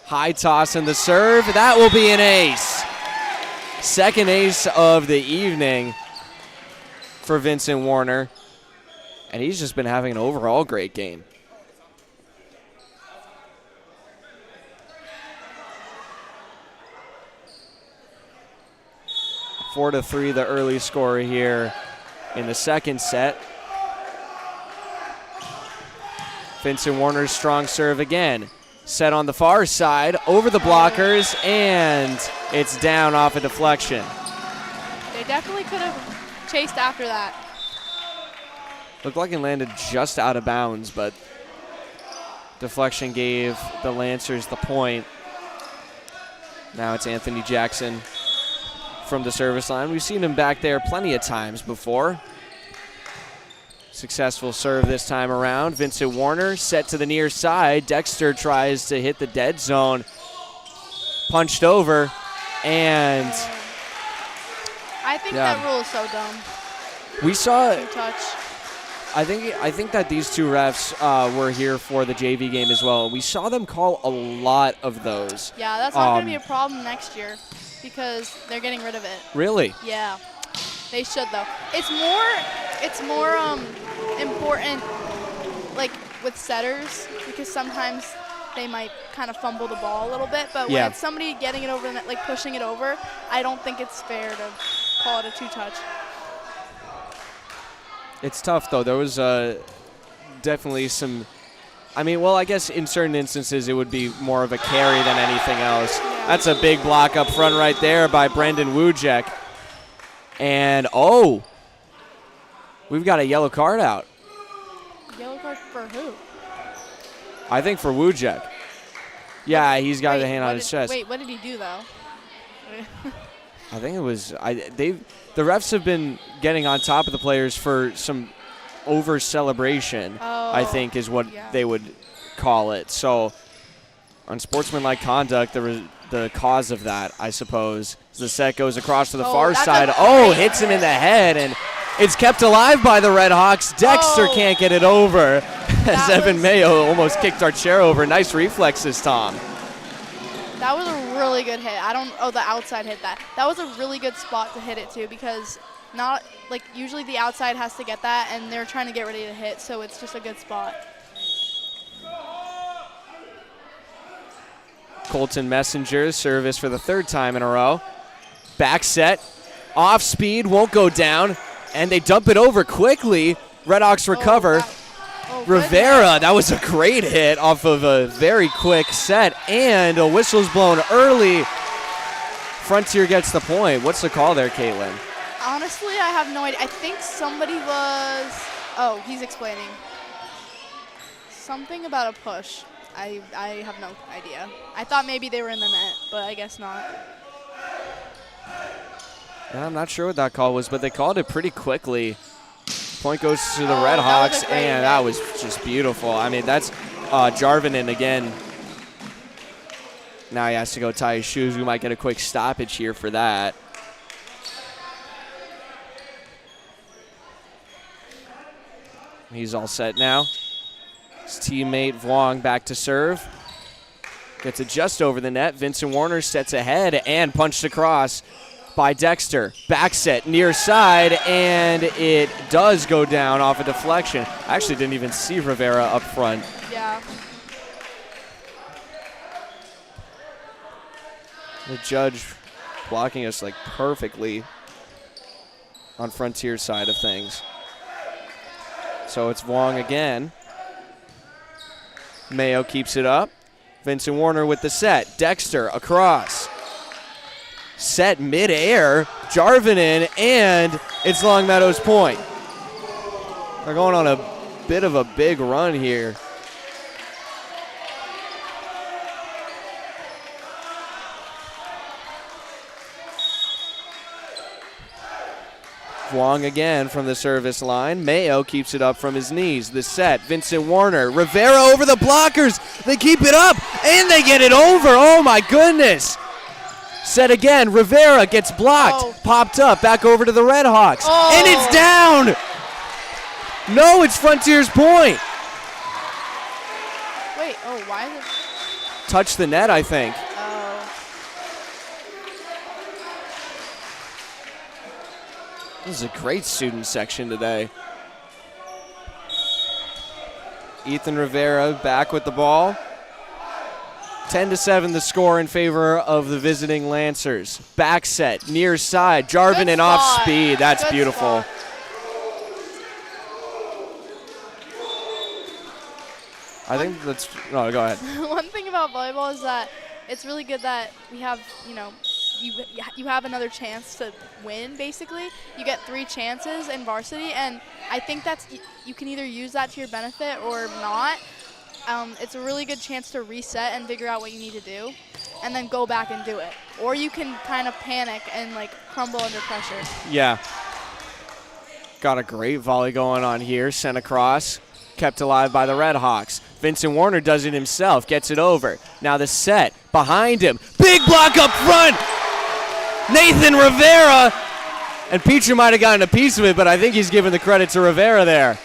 high toss in the serve. That will be an ace. Second ace of the evening for Vincent Warner. And he's just been having an overall great game. 4-3 the early score here in the second set. Vincent Warner's strong serve again. Set on the far side, over the blockers, and it's down off a deflection. They definitely could have chased after that. Looked like it landed just out of bounds, but deflection gave the Lancers the point. Now it's Anthony Jackson from the service line. We've seen him back there plenty of times before. Successful serve this time around. Vincent Warner set to the near side. Dexter tries to hit the dead zone. Punched over, and I think that rule is so dumb. We saw Two touch. I think that these 2 refs were here for the JV game as well. We saw them call a lot of those. Yeah, that's not going to be a problem next year because they're getting rid of it. Really? Yeah, they should though. It's more important, like with setters, because sometimes they might kind of fumble the ball a little bit. But when it's somebody getting it over the net, like pushing it over, I don't think it's fair to call it a 2-touch. It's tough, though. There was definitely some – I guess in certain instances it would be more of a carry than anything else. That's a big block up front right there by Brendan Wujek. And, we've got a yellow card out. Yellow card for who? I think for Wujek. Yeah, he's got a hand on his chest. Wait, what did he do, though? I think it was the refs have been getting on top of the players for some over celebration. I think is what they would call it. So unsportsmanlike conduct, the cause of that, I suppose. The set goes across to the far side. Hits him in the head, and it's kept alive by the Red Hawks. Dexter can't get it over as Evan Mayo almost kicked our chair over. Nice reflexes, Tom. That was a really good hit. The outside hit that. That was a really good spot to hit it to because usually the outside has to get that and they're trying to get ready to hit, so it's just a good spot. Colton Messenger's service for the third time in a row. Back set, off speed, won't go down, and they dump it over quickly. Red Hawks recover. Rivera, that was a great hit off of a very quick set, and a whistle's blown early. Frontier gets the point. What's the call there, Caitlin? Honestly, I have no idea. I think somebody was, he's explaining. Something about a push. I have no idea. I thought maybe they were in the net, but I guess not. Yeah, I'm not sure what that call was, but they called it pretty quickly. Point goes to the Red Hawks, and that was just beautiful. I mean, that's Jarvinen again. Now he has to go tie his shoes. We might get a quick stoppage here for that. He's all set now. His teammate Vuong back to serve. Gets it just over the net. Vincent Warner sets ahead and punched across by Dexter. Back set near side, and it does go down off a deflection. I actually didn't even see Rivera up front. Yeah. The judge blocking us like perfectly on Frontier's side of things. So it's Vuong again. Mayo keeps it up. Vincent Warner with the set. Dexter across. Set midair. Jarvinen, and it's Longmeadow's point. They're going on a bit of a big run here. Vuong again from the service line. Mayo keeps it up from his knees. The set, Vincent Warner. Rivera over the blockers. They keep it up, and they get it over. Oh, my goodness. Set again. Rivera gets blocked. Popped up. Back over to the Red Hawks. And it's down. No, it's Frontier's point. Wait, why is it? Touched the net, I think. This is a great student section today. Ethan Rivera back with the ball. 10-7 the score in favor of the visiting Lancers. Back set, near side, Jarvinen off speed. That's good beautiful. Spot. I think that's, no, go ahead. One thing about volleyball is that it's really good that we have, you have another chance to win, basically. You get 3 chances in varsity, and I think you can either use that to your benefit or not. It's a really good chance to reset and figure out what you need to do, and then go back and do it. Or you can kind of panic and crumble under pressure. Yeah. Got a great volley going on here, sent across, kept alive by the Red Hawks. Vincent Warner does it himself, gets it over. Now the set, behind him, big block up front! Nathan Rivera, and Petrie might have gotten a piece of it, but I think he's giving the credit to Rivera there.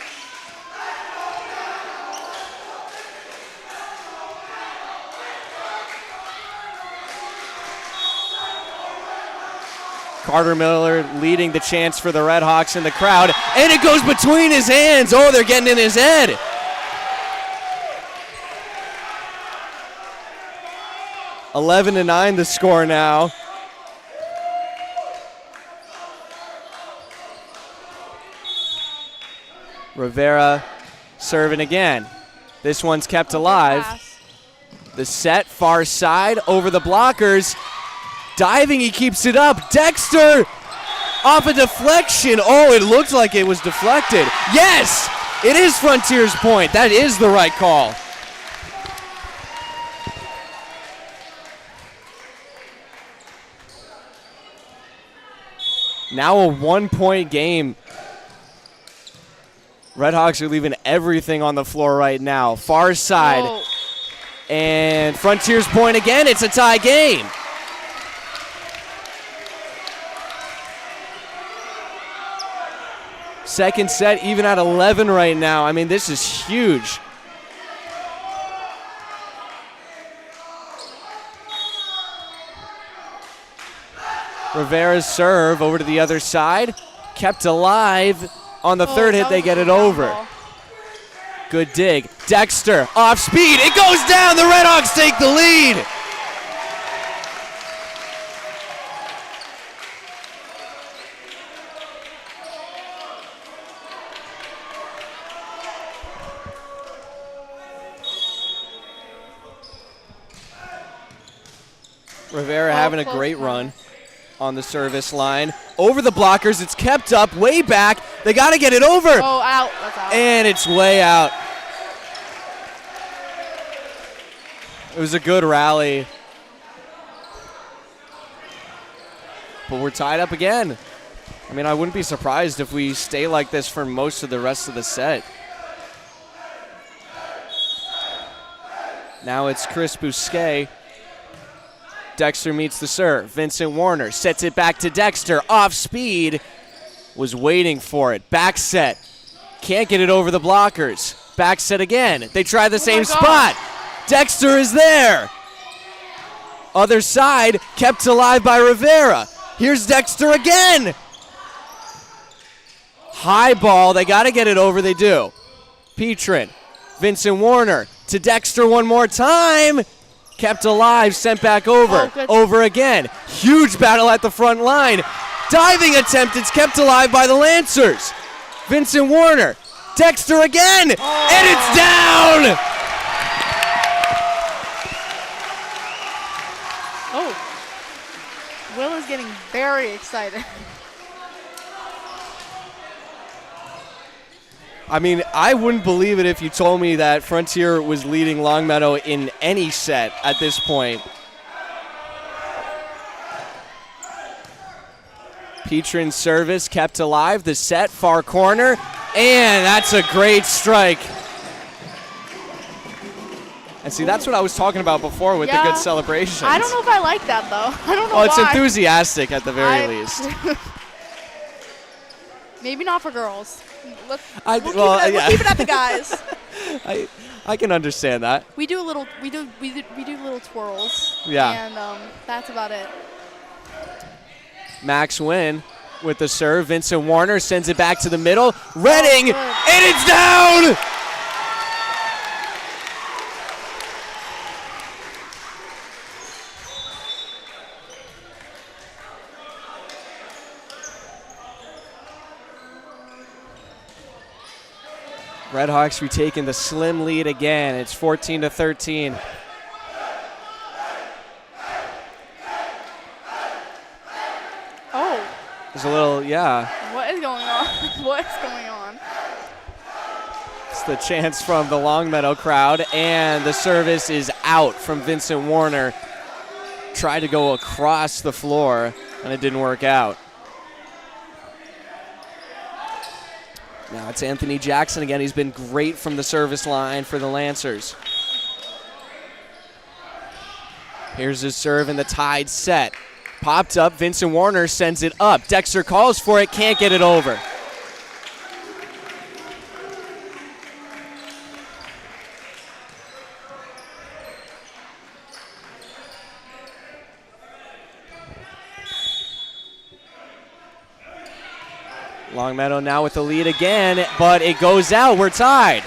Carter Miller leading the chance for the Red Hawks in the crowd, and it goes between his hands. Oh, they're getting in his head. (11-9) the score now. Rivera serving again. This one's kept alive. The set, far side, over the blockers. Diving, he keeps it up. Dexter! off a deflection. Oh, it looked like it was deflected. Yes, it is Frontier's point. That is the right call. Now a 1-point game. Redhawks are leaving everything on the floor right now. Far side. Whoa. And Frontier's point again. It's a tie game. Second set even at 11 right now. I mean, this is huge. Rivera's serve over to the other side. Kept alive. On the third hit, they get it over. Good dig. Dexter, off speed. It goes down. The Redhawks take the lead. Rivera having a great run on the service line. Over the blockers, it's kept up, way back. They got to get it over. Oh, out. That's out. And it's way out. It was a good rally. But we're tied up again. I mean, I wouldn't be surprised if we stay like this for most of the rest of the set. Now it's Chris Bousquet. Dexter meets the serve. Vincent Warner sets it back to Dexter. Off speed. Was waiting for it. Back set. Can't get it over the blockers. Back set again. They try the same spot. Dexter is there. Other side kept alive by Rivera. Here's Dexter again. High ball. They got to get it over. They do. Petrin. Vincent Warner to Dexter one more time. Kept alive, sent back over. Over again. Huge battle at the front line. Diving attempt, it's kept alive by the Lancers. Vincent Warner. Dexter again. And it's down. Oh. Will is getting very excited. I mean, I wouldn't believe it if you told me that Frontier was leading Longmeadow in any set at this point. Petrin's service kept alive. The set, far corner. And that's a great strike. And see, that's what I was talking about before with the good celebrations. I don't know if I like that, though. I don't know why. It's why. enthusiastic at the very least. Maybe not for girls. We'll keep it at the guys. I can understand that. We do little twirls. Yeah. And that's about it. Max Wynn with the serve. Vincent Warner sends it back to the middle. Redding, and it's down! Redhawks retaking the slim lead again. It's 14-13. Oh. There's a little, What is going on? What's going on? It's the chants from the Longmeadow crowd, and the service is out from Vincent Warner. Tried to go across the floor, and it didn't work out. Now it's Anthony Jackson again. He's been great from the service line for the Lancers. Here's his serve in the tied set. Popped up, Vincent Warner sends it up. Dexter calls for it, can't get it over. Longmeadow now with the lead again, but it goes out. We're tied.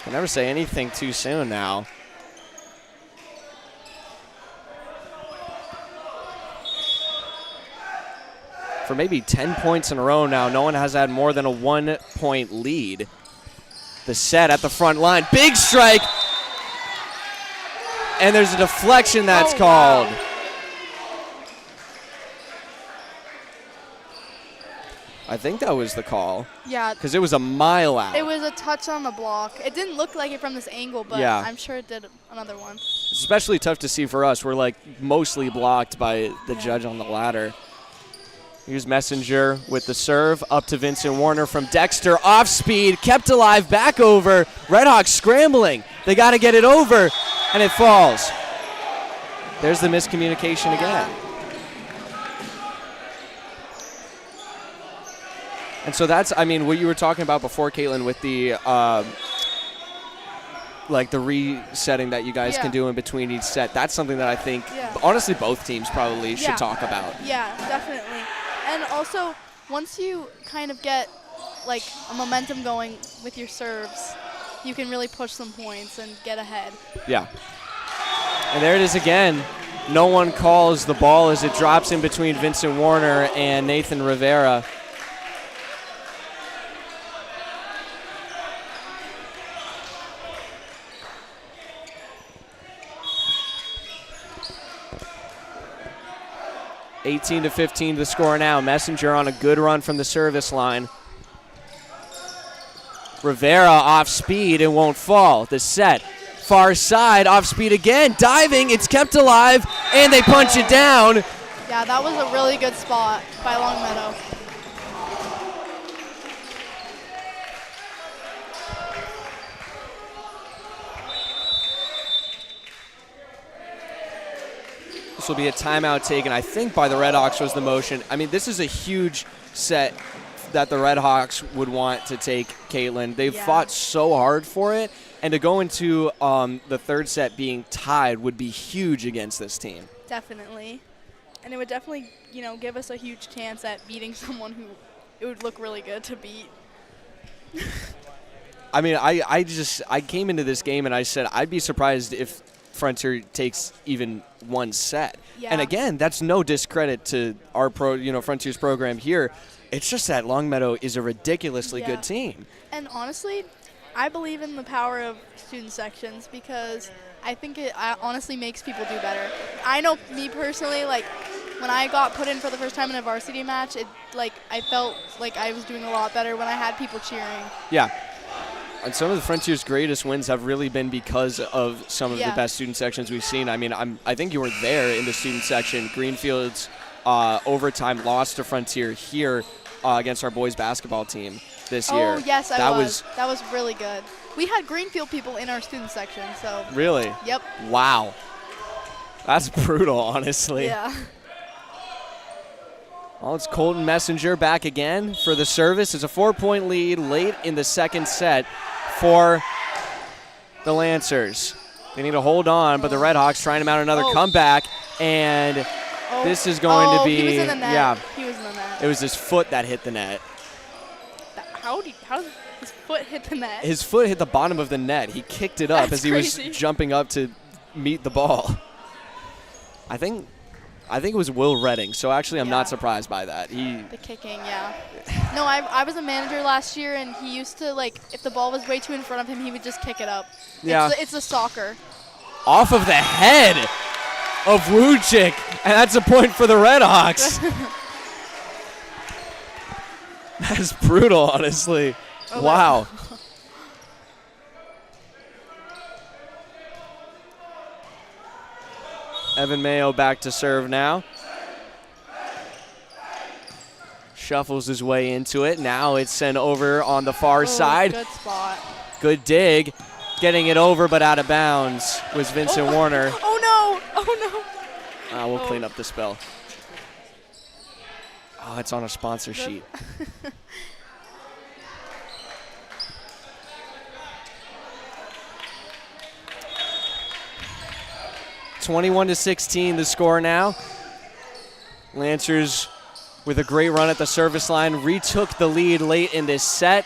Can never say anything too soon now. For maybe 10 points in a row now, no one has had more than a 1-point lead. The set at the front line. Big strike. And there's a deflection that's called. Wow. I think that was the call. Yeah. Because it was a mile out. It was a touch on the block. It didn't look like it from this angle, but Yeah. I'm sure it did another one. It's especially tough to see for us. We're like mostly blocked by the judge on the ladder. Here's Messenger with the serve up to Vincent Warner from Dexter. Off speed, kept alive, back over. Redhawks scrambling. They got to get it over, and it falls. There's the miscommunication again. And so that's, I mean, what you were talking about before, Caitlin, with the like the resetting that you guys can do in between each set. That's something that I think, honestly, both teams probably should talk about. Yeah, definitely. And also, once you kind of get like a momentum going with your serves, you can really push some points and get ahead. Yeah. And there it is again. No one calls the ball as it drops in between Vincent Warner and Nathan Rivera. (18-15) the score now. Messenger on a good run from the service line. Rivera off speed and won't fall. The set. Far side, off speed again. Diving, it's kept alive, and they punch it down. Yeah, that was a really good spot by Longmeadow. This will be a timeout taken, I think, by the Redhawks was the motion. I mean, this is a huge set that the Redhawks would want to take, Caitlin. They've fought so hard for it, and to go into the third set being tied would be huge against this team. Definitely. And it would definitely, you know, give us a huge chance at beating someone who it would look really good to beat. I mean, I came into this game and I said I'd be surprised if Frontier takes even one set. Yeah. And again, that's no discredit to our Frontier's program here. It's just that Longmeadow is a ridiculously good team. And honestly, I believe in the power of student sections because I think it honestly makes people do better. I know me personally, like when I got put in for the first time in a varsity match, I felt like I was doing a lot better when I had people cheering. Yeah. And some of the Frontier's greatest wins have really been because of some of the best student sections we've seen. I mean, I think you were there in the student section. Greenfield's overtime loss to Frontier here against our boys basketball team this year. Oh, yes, That was really good. We had Greenfield people in our student section, so. Really? Yep. Wow. That's brutal, honestly. Yeah. Well, it's Colton Messenger back again for the service. It's a 4-point lead late in the second set for the Lancers. They need to hold on, but the Redhawks trying to mount another comeback, and this is going to be. He was in the net. Yeah. He was in the net. It was his foot that hit the net. How did his foot hit the net? His foot hit the bottom of the net. He kicked it up That's as he crazy. was jumping up to meet the ball. I think it was Will Redding, so actually I'm not surprised by that. The kicking, yeah. No, I was a manager last year, and he used to, if the ball was way too in front of him, he would just kick it up. Yeah. It's a soccer. Off of the head of Wujcik, and that's a point for the Redhawks. That's brutal, honestly. Oh, wow. Evan Mayo back to serve now. Shuffles his way into it. Now it's sent over on the far side. Good spot. Good dig. Getting it over but out of bounds was Vincent Warner. Oh, no. Oh, no. We'll clean up the spell. Oh, it's on a sponsor sheet. 21-16 the score now. Lancers with a great run at the service line retook the lead late in this set.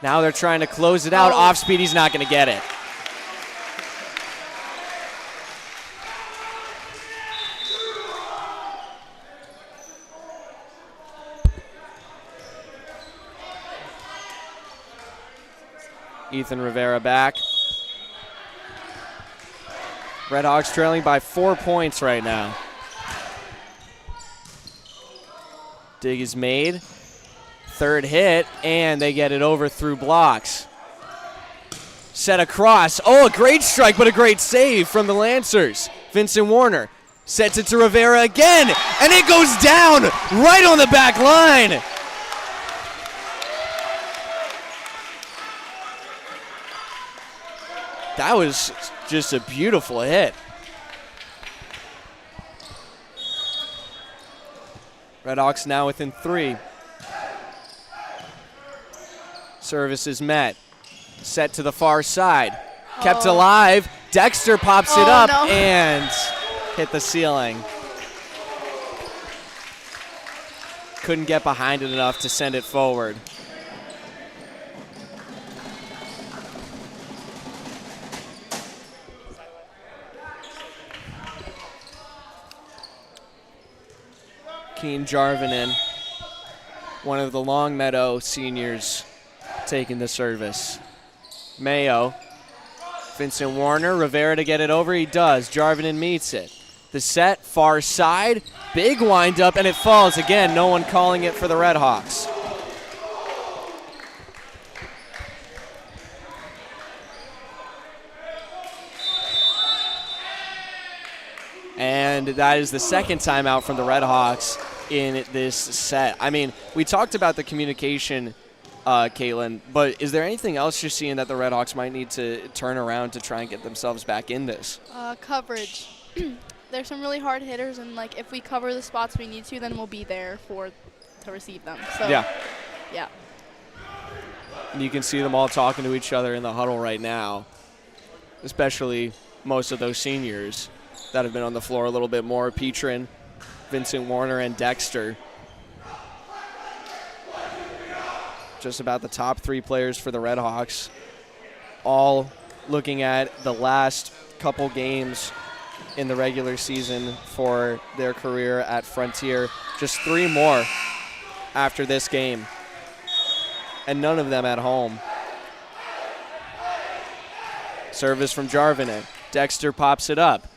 Now they're trying to close it out. Off speed, he's not going to get it. Ethan Rivera back. Redhawks trailing by 4 points right now. Dig is made. Third hit, and they get it over through blocks. Set across. Oh, a great strike, but a great save from the Lancers. Vincent Warner sets it to Rivera again, and it goes down right on the back line. That was just a beautiful hit. Redhawks now within 3. Service is met. Set to the far side. Kept alive. Dexter pops it up and hit the ceiling. Couldn't get behind it enough to send it forward. Keen Jarvinen, one of the Longmeadow seniors, taking the service. Mayo, Vincent Warner, Rivera to get it over. He does. Jarvinen meets it. The set, far side, big wind up, and it falls again. No one calling it for the Redhawks. And that is the second timeout from the Redhawks in this set. I mean, we talked about the communication, Caitlin, but is there anything else you're seeing that the Redhawks might need to turn around to try and get themselves back in this? Coverage. There's some really hard hitters, and like if we cover the spots we need to, then we'll be there to receive them. So yeah. And you can see them all talking to each other in the huddle right now, especially most of those seniors that have been on the floor a little bit more. Petrin, Vincent Warner, and Dexter. Just about the top 3 players for the Redhawks, all looking at the last couple games in the regular season for their career at Frontier. Just 3 more after this game, and none of them at home. Service from Jarvinen. Dexter pops it up.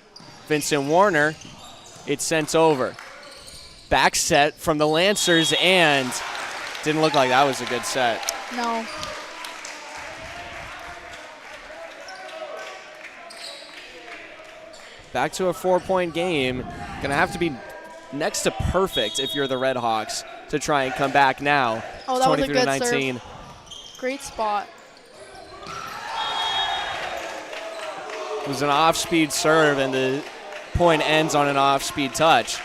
Vincent Warner, it's sent over. Back set from the Lancers, and didn't look like that was a good set. No. Back to a 4-point game. Gonna have to be next to perfect if you're the Redhawks to try and come back now. Oh, that was a good 23-19. serve. Great spot. It was an off-speed serve, and the point ends on an off-speed touch.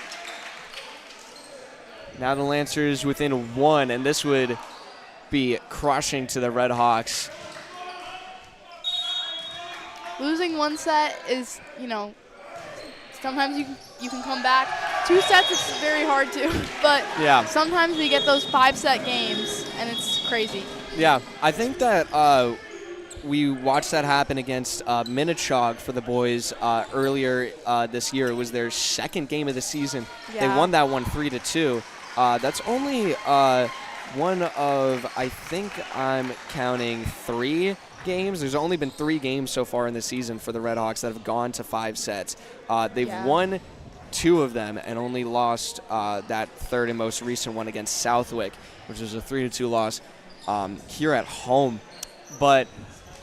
Now the Lancers within 1, and this would be crushing to the Redhawks. Losing 1 set is, sometimes you can come back. 2 sets is very hard to, but yeah. Sometimes we get those 5-set games, and it's crazy. Yeah, I think that we watched that happen against Minnechaug for the boys earlier this year. It was their second game of the season. Yeah. They won that one 3-2. That's only one of, I think I'm counting 3 games. There's only been 3 games so far in the season for the Redhawks that have gone to 5 sets. They've won 2 of them and only lost that third and most recent one against Southwick, which was a 3-2 loss here at home. But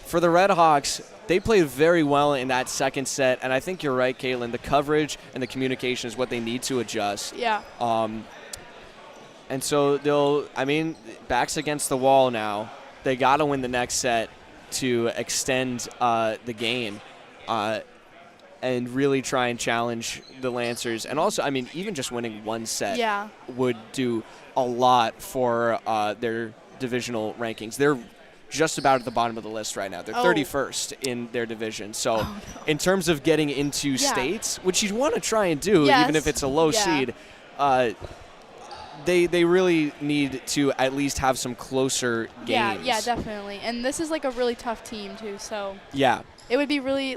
for the Redhawks, they played very well in that second set, and I think you're right, Caitlin. The coverage and the communication is what they need to adjust. Yeah. And so backs against the wall now. They got to win the next set to extend the game and really try and challenge the Lancers. And also, even just winning 1 set would do a lot for their divisional rankings. They're just about at the bottom of the list right now. They're 31st in their division. So in terms of getting into states, which you'd want to try and do, even if it's a low seed, they really need to at least have some closer games. Yeah, definitely. And this is like a really tough team too, so yeah, it would be really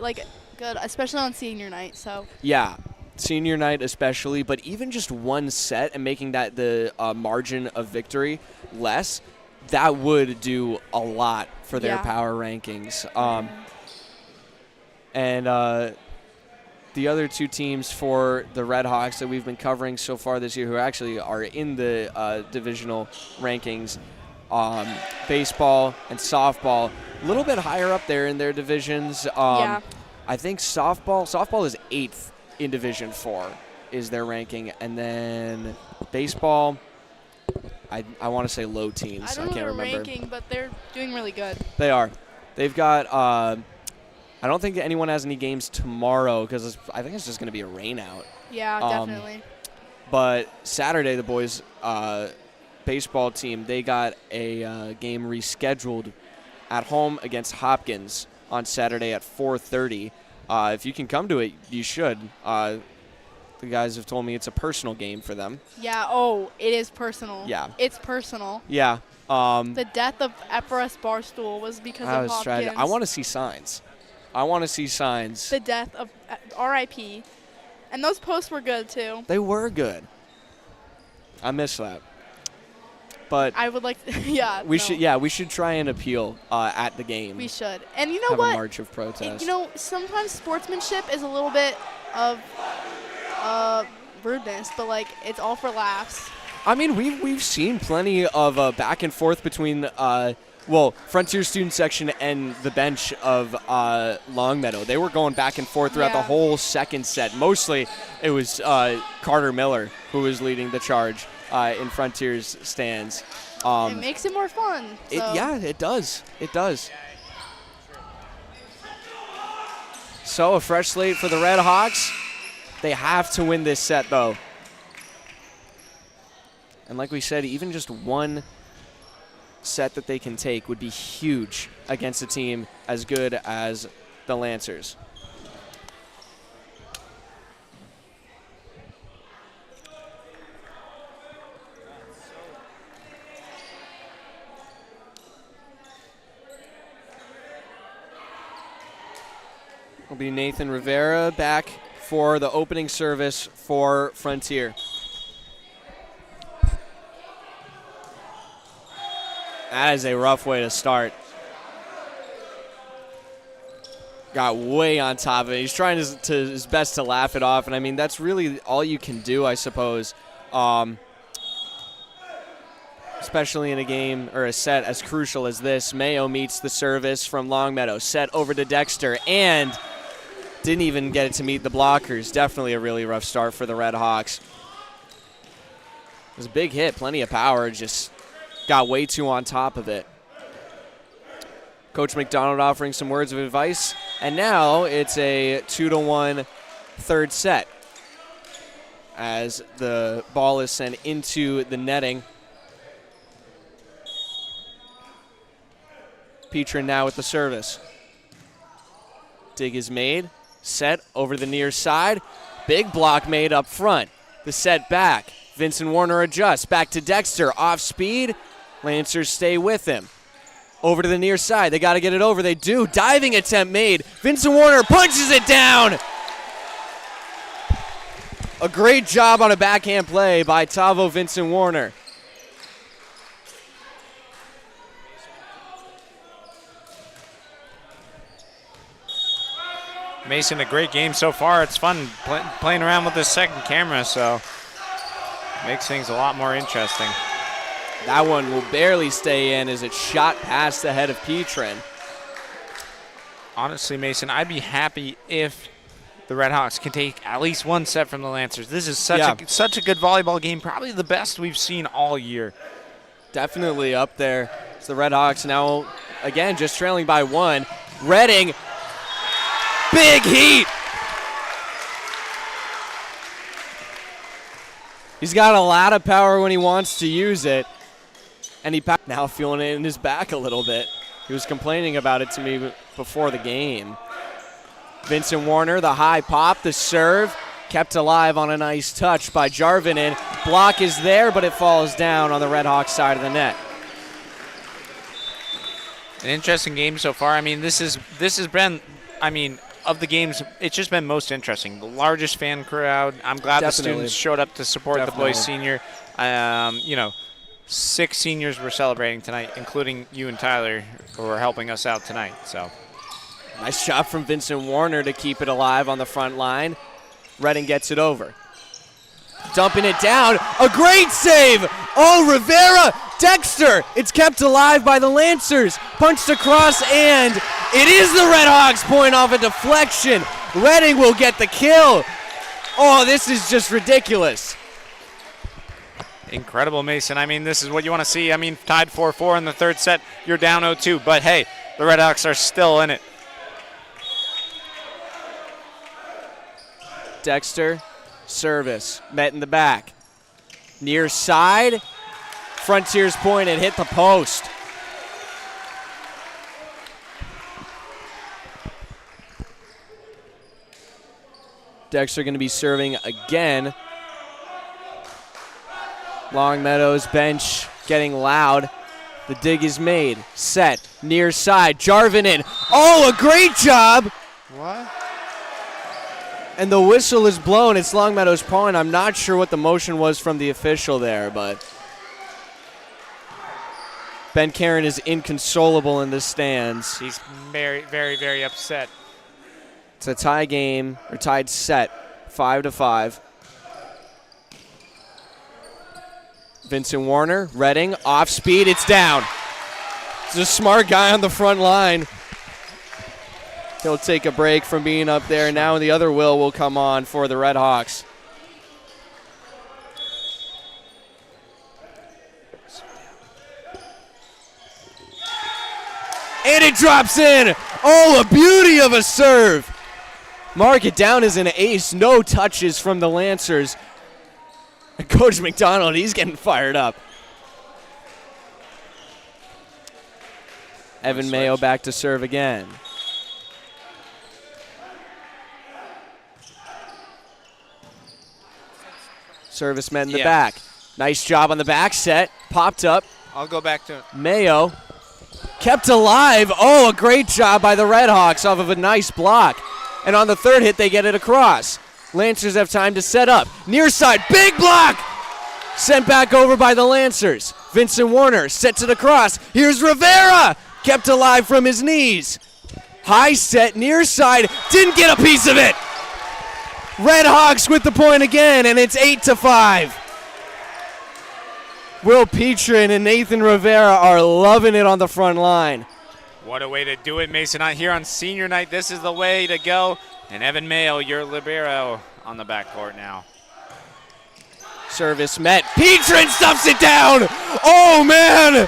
good, especially on senior night. So yeah, senior night especially, but even just 1 set and making that the margin of victory less, that would do a lot for their power rankings. And the other two teams for the Red Hawks that we've been covering so far this year, who actually are in the divisional rankings, baseball and softball, a little bit higher up there in their divisions. Yeah. I think softball is 8th in Division 4 is their ranking, and then baseball, I want to say low teens. I don't know can't their remember. ranking, but they're doing really good. They are. They've got. I don't think anyone has any games tomorrow because I think it's just going to be a rain out. Yeah, definitely. But Saturday, the boys' baseball team, they got a game rescheduled at home against Hopkins on Saturday at 4:30. If you can come to it, you should. The guys have told me it's a personal game for them. Yeah, oh, it is personal. Yeah. It's personal. Yeah. The death of Epirus Barstool was because of Hopkins. I want to see signs. The death of R.I.P. And those posts were good, too. They were good. I miss that. But I would like to, we should try and appeal at the game. We should. And you know have what? A march of protest. Sometimes sportsmanship is a little bit of rudeness, but like it's all for laughs. I mean, we've seen plenty of back and forth between Frontier student section and the bench of Longmeadow. They were going back and forth throughout the whole second set. Mostly, it was Carter Miller who was leading the charge in Frontier's stands. It makes it more fun. So. It does. It does. So a fresh slate for the Red Hawks. They have to win this set, though. And like we said, even just one set that they can take would be huge against a team as good as the Lancers. Will be Nathan Rivera back for the opening service for Frontier. That is a rough way to start. Got way on top of it. He's trying his best to laugh it off, and I mean, that's really all you can do, I suppose. Especially in a game or a set as crucial as this. Mayo meets the service from Longmeadow. Set over to Dexter, and didn't even get it to meet the blockers. Definitely a really rough start for the Red Hawks. It was a big hit, plenty of power, just got way too on top of it. Coach McDonald offering some words of advice, and now it's a 2-1 third set as the ball is sent into the netting. Petrin now with the service. Dig is made. Set over the near side. Big block made up front. The set back. Vincent Warner adjusts. Back to Dexter. Off speed. Lancers stay with him. Over to the near side. They got to get it over. They do. Diving attempt made. Vincent Warner punches it down. A great job on a backhand play by Tavo Vincent Warner. Mason, a great game so far. It's fun playing around with this second camera, so makes things a lot more interesting. That one will barely stay in as it shot past the head of Petrin. Honestly, Mason, I'd be happy if the Red Hawks can take at least one set from the Lancers. This is such a good volleyball game, probably the best we've seen all year. Definitely up there. It's the Red Hawks now, again, just trailing by one. Redding. Big heat. He's got a lot of power when he wants to use it. And he now feeling it in his back a little bit. He was complaining about it to me before the game. Vincent Warner, the high pop, the serve, kept alive on a nice touch by Jarvinen. Block is there, but it falls down on the Red Hawks side of the net. An interesting game so far. I mean, this has been, of the games, it's just been most interesting. The largest fan crowd. I'm glad the students showed up to support the boys senior. 6 seniors were celebrating tonight, including you and Tyler, who are helping us out tonight. So, Nice job from Vincent Warner to keep it alive on the front line. Redding gets it over. Dumping it down. A great save. Oh, Rivera. Dexter. It's kept alive by the Lancers. Punched across, and it is the Red Hawks point off a deflection. Redding will get the kill. Oh, this is just ridiculous. Incredible, Mason. I mean, this is what you want to see. I mean, tied 4-4 in the third set. You're down 0-2. But, hey, the Red Hawks are still in it. Dexter, service, met in the back. Near side, Frontiers point and hit the post. Dexter going to be serving again. Longmeadow's bench getting loud. The dig is made. Set, near side, Jarvinen. Oh, a great job! What? And the whistle is blown. It's Longmeadow's point. I'm not sure what the motion was from the official there, but Ben Karen is inconsolable in the stands. He's very, very, very upset. It's a tie game, or tied set, 5-5. Vincent Warner, Redding, off speed, it's down. It's a smart guy on the front line. He'll take a break from being up there. Now the other will come on for the Red Hawks. And it drops in. Oh, a beauty of a serve. Mark it down as an ace. No touches from the Lancers. And Coach McDonald, he's getting fired up. Evan Mayo back to serve again. Service met in the back. Nice job on the back set. Popped up. I'll go back to Mayo kept alive. Oh, a great job by the Red Hawks off of a nice block. And on the third hit, they get it across. Lancers have time to set up. Near side, big block! Sent back over by the Lancers. Vincent Warner sets it across. Here's Rivera! Kept alive from his knees. High set, near side, didn't get a piece of it! Red Hawks with the point again, and it's 8-5. Will Petrin and Nathan Rivera are loving it on the front line. What a way to do it, Mason. Here on senior night, this is the way to go. And Evan Mayo, your libero, on the backcourt now. Service met. Petrin stuffs it down. Oh, man.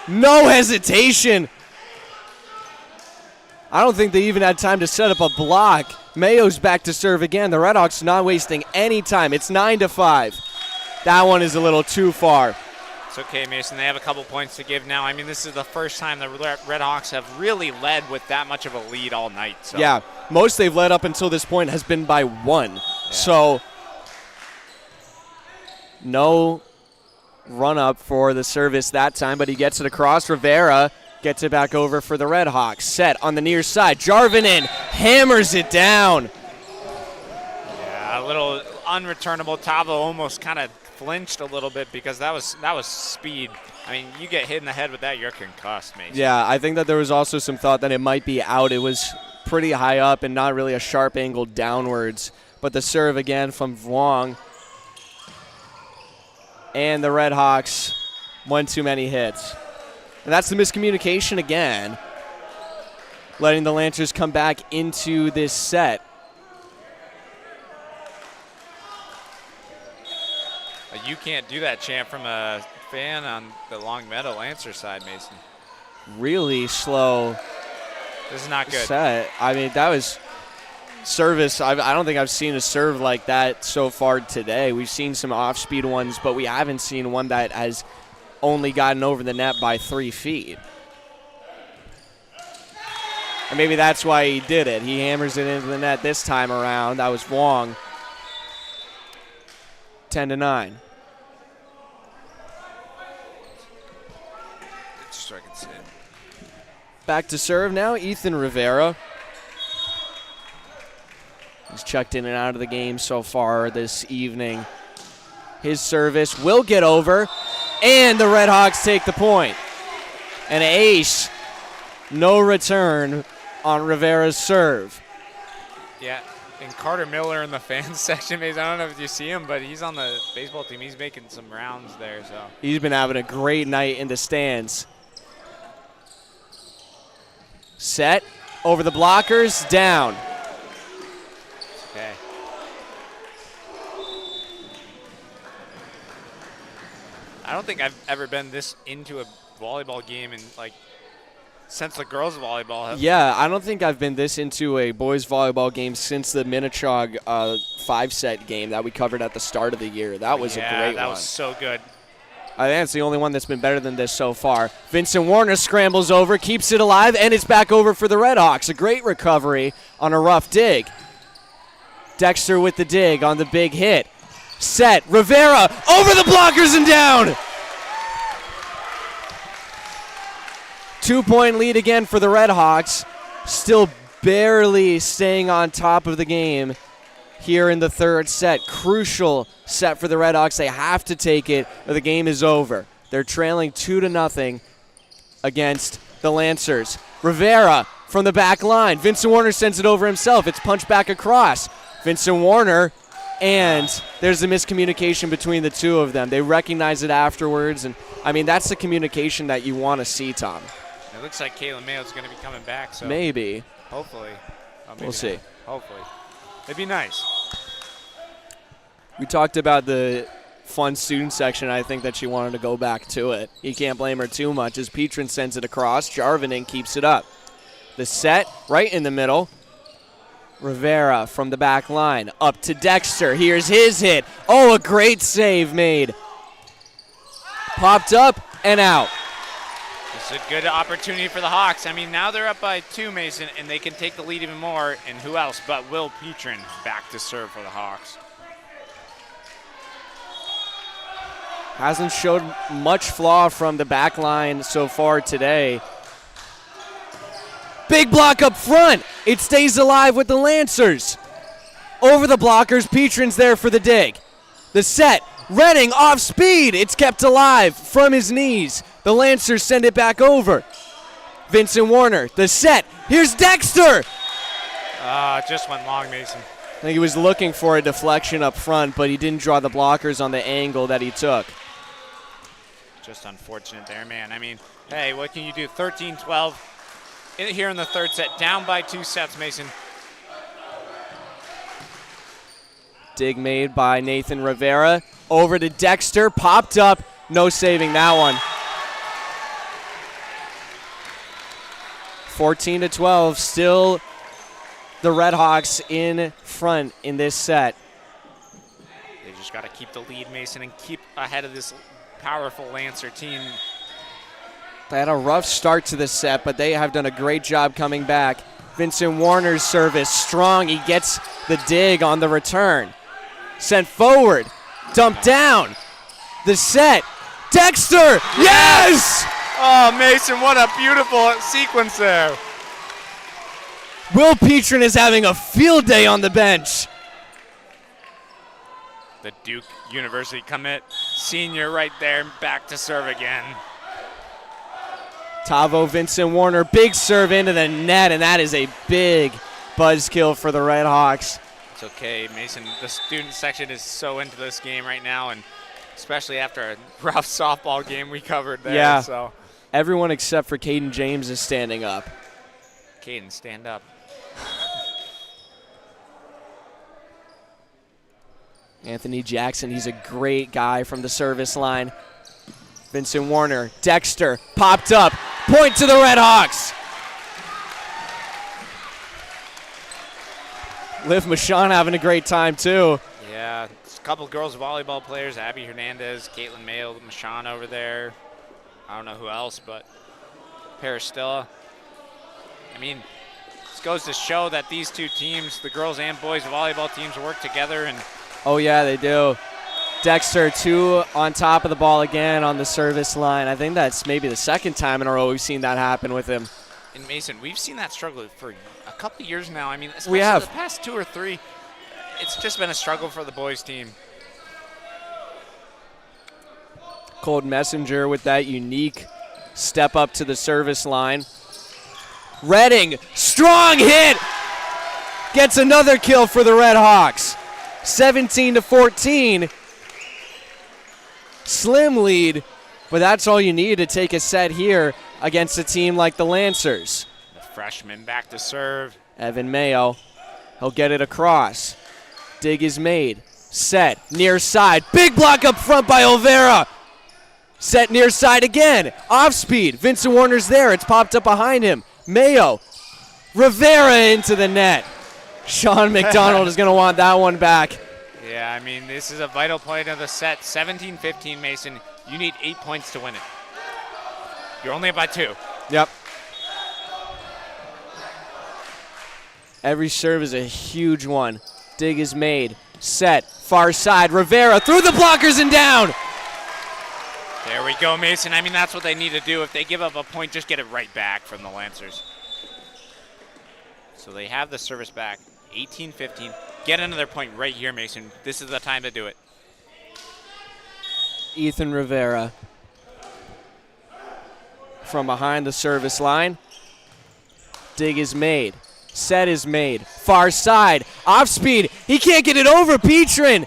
No hesitation. I don't think they even had time to set up a block. Mayo's back to serve again. The Red Hawks not wasting any time. It's 9-5. That one is a little too far. It's okay, Mason. They have a couple points to give now. I mean, this is the first time the Red Hawks have really led with that much of a lead all night. So. Yeah, most they've led up until this point has been by 1. Yeah. So no run up for the service that time, but he gets it across. Rivera gets it back over for the Red Hawks. Set on the near side. Jarvinen hammers it down. Yeah, a little unreturnable. Tavo almost kind of flinched a little bit because that was speed. I mean, you get hit in the head with that, you're concussed, Mason. Yeah, I think that there was also some thought that it might be out. It was pretty high up and not really a sharp angle downwards. But the serve again from Vuong. And the Red Hawks, one too many hits. And that's the miscommunication again, letting the Lancers come back into this set. You can't do that chant from a fan on the Longmeadow Lancer side, Mason. Really slow. This is not good. Set. I mean, that was service. I don't think I've seen a serve like that so far today. We've seen some off-speed ones, but we haven't seen one that has only gotten over the net by 3 feet. And maybe that's why he did it. He hammers it into the net this time around. That was Wong. 10-9. Back to serve now, Ethan Rivera. He's checked in and out of the game so far this evening. His service will get over, and the Red Hawks take the point. An ace. No return on Rivera's serve. Yeah, and Carter Miller in the fans section, I don't know if you see him, but he's on the baseball team. He's making some rounds there. So He's been having a great night in the stands. Set over the blockers, down. okay. I don't think I've ever been this into a volleyball game in since the girls volleyball. Yeah, I don't think I've been this into a boys volleyball game since the Minichog 5-set game that we covered at the start of the year. That was a great one. Yeah, that was so good. I think it's the only one that's been better than this so far. Vincent Warner scrambles over, keeps it alive, and it's back over for the Redhawks. A great recovery on a rough dig. Dexter with the dig on the big hit. Set, Rivera over the blockers and down! 2-point lead again for the Redhawks. Still barely staying on top of the game here in the third set. Crucial set for the Redhawks. They have to take it or the game is over. They're trailing 2-0 against the Lancers. Rivera from the back line. Vincent Warner sends it over himself. It's punched back across. Vincent Warner, and there's a miscommunication between the two of them. They recognize it afterwards, and I mean, that's the communication that you want to see, Tom. It looks like Caitlin Mayo's going to be coming back. So Maybe. Hopefully. Maybe We'll see. not. Hopefully. It'd be nice. We talked about the fun student section. I think that she wanted to go back to it. You can't blame her too much as Petrin sends it across. Jarvinen keeps it up. The set right in the middle. Rivera from the back line up to Dexter. Here's his hit. Oh, a great save made. Popped up and out. It's a good opportunity for the Hawks. I mean, now they're up by 2, Mason, and they can take the lead even more. And who else but Will Petrin back to serve for the Hawks. Hasn't showed much flaw from the back line so far today. Big block up front. It stays alive with the Lancers. Over the blockers, Petrin's there for the dig. The set, Redding off speed. It's kept alive from his knees. The Lancers send it back over. Vincent Warner, the set. Here's Dexter. Just went long, Mason. I think he was looking for a deflection up front, but he didn't draw the blockers on the angle that he took. Just unfortunate there, man. I mean, hey, what can you do? 13-12 here in the third set. Down by 2 sets, Mason. Dig made by Nathan Rivera. Over to Dexter. Popped up. No saving that one. 14-12. Still the Redhawks in front in this set. They just got to keep the lead, Mason, and keep ahead of this powerful Lancer team. They had a rough start to the set, but they have done a great job coming back. Vincent Warner's service strong. He gets the dig on the return. Sent forward. Dumped down. The set. Dexter! Yes! Oh, Mason, what a beautiful sequence there. Will Petrin is having a field day on the bench. The Duke University commit, senior right there, back to serve again. Tavo Vincent Warner, big serve into the net, and that is a big buzzkill for the Redhawks. It's okay, Mason. The student section is so into this game right now, and especially after a rough softball game we covered there. Yeah, so. Everyone except for Caden James is standing up. Caden, stand up. Anthony Jackson, he's a great guy from the service line. Vincent Warner, Dexter, popped up. Point to the Redhawks. Liv Michon having a great time too. Yeah, a couple girls volleyball players, Abby Hernandez, Caitlin Mayo, Michon over there. I don't know who else, but Peristilla. I mean, this goes to show that these two teams, the girls and boys volleyball teams, work together. And oh yeah, they do. Dexter, 2 on top of the ball again on the service line. I think that's maybe the second time in a row we've seen that happen with him. And Mason, we've seen that struggle for a couple of years now. I mean, especially we have. The past 2 or 3, it's just been a struggle for the boys team. Cold Messenger with that unique step up to the service line. Redding, strong hit! Gets another kill for the Red Hawks. 17-14. Slim lead, but that's all you need to take a set here against a team like the Lancers. The freshman back to serve. Evan Mayo, he'll get it across. Dig is made. Set, near side. Big block up front by Olvera. Set near side again. Off speed. Vincent Warner's there. It's popped up behind him. Mayo. Rivera into the net. Sean McDonald is going to want that one back. Yeah, I mean, this is a vital point of the set. 17-15, Mason. You need 8 points to win it. You're only up by 2. Yep. Every serve is a huge one. Dig is made. Set. Far side. Rivera through the blockers and down. There we go, Mason. I mean, that's what they need to do. If they give up a point, just get it right back from the Lancers. So they have the service back. 18-15. Get another point right here, Mason. This is the time to do it. Ethan Rivera from behind the service line. Dig is made. Set is made. Far side. Off speed. He can't get it over. Petrin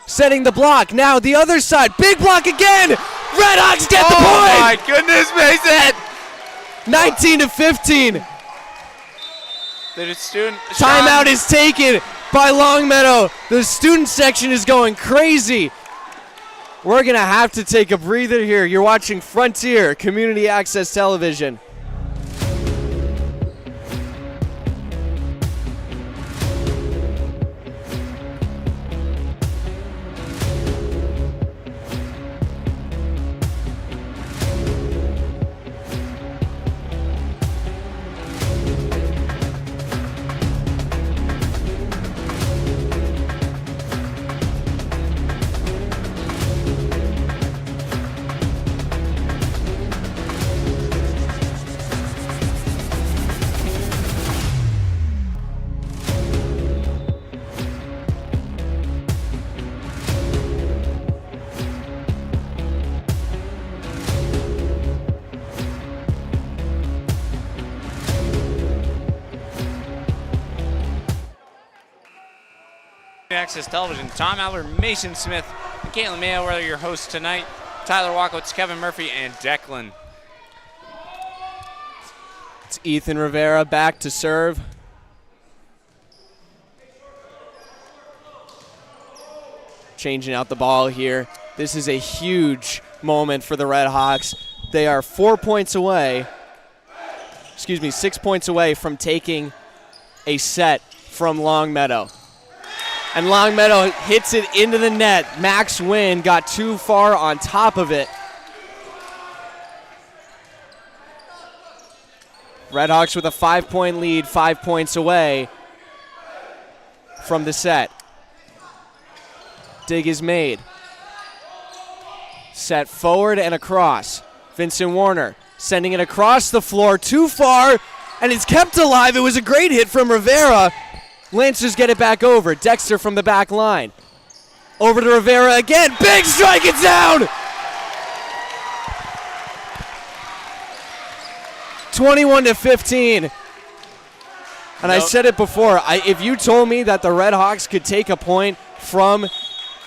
setting the block. Now the other side. Big block again. Red Hawks get the point. Oh, my goodness, Mason. 19-15. The student Timeout is taken by Longmeadow. The student section is going crazy. We're going to have to take a breather here. You're watching Frontier Community Access Television. Access Television. Tom Aller, Mason Smith, and Caitlin Mayo are your hosts tonight. Tyler Walkowitz, Kevin Murphy, and Declan. It's Ethan Rivera back to serve. Changing out the ball here. This is a huge moment for the Red Hawks. They are 6 points away from taking a set from Longmeadow. And Longmeadow hits it into the net. Max Wynn got too far on top of it. Red Hawks with a 5-point lead, 5 points away from the set. Dig is made. Set forward and across. Vincent Warner sending it across the floor, too far, and it's kept alive. It was a great hit from Rivera. Lancers get it back over. Dexter from the back line. Over to Rivera again. Big strike, it's down! 21-15. And I said it before, if you told me that the Red Hawks could take a point from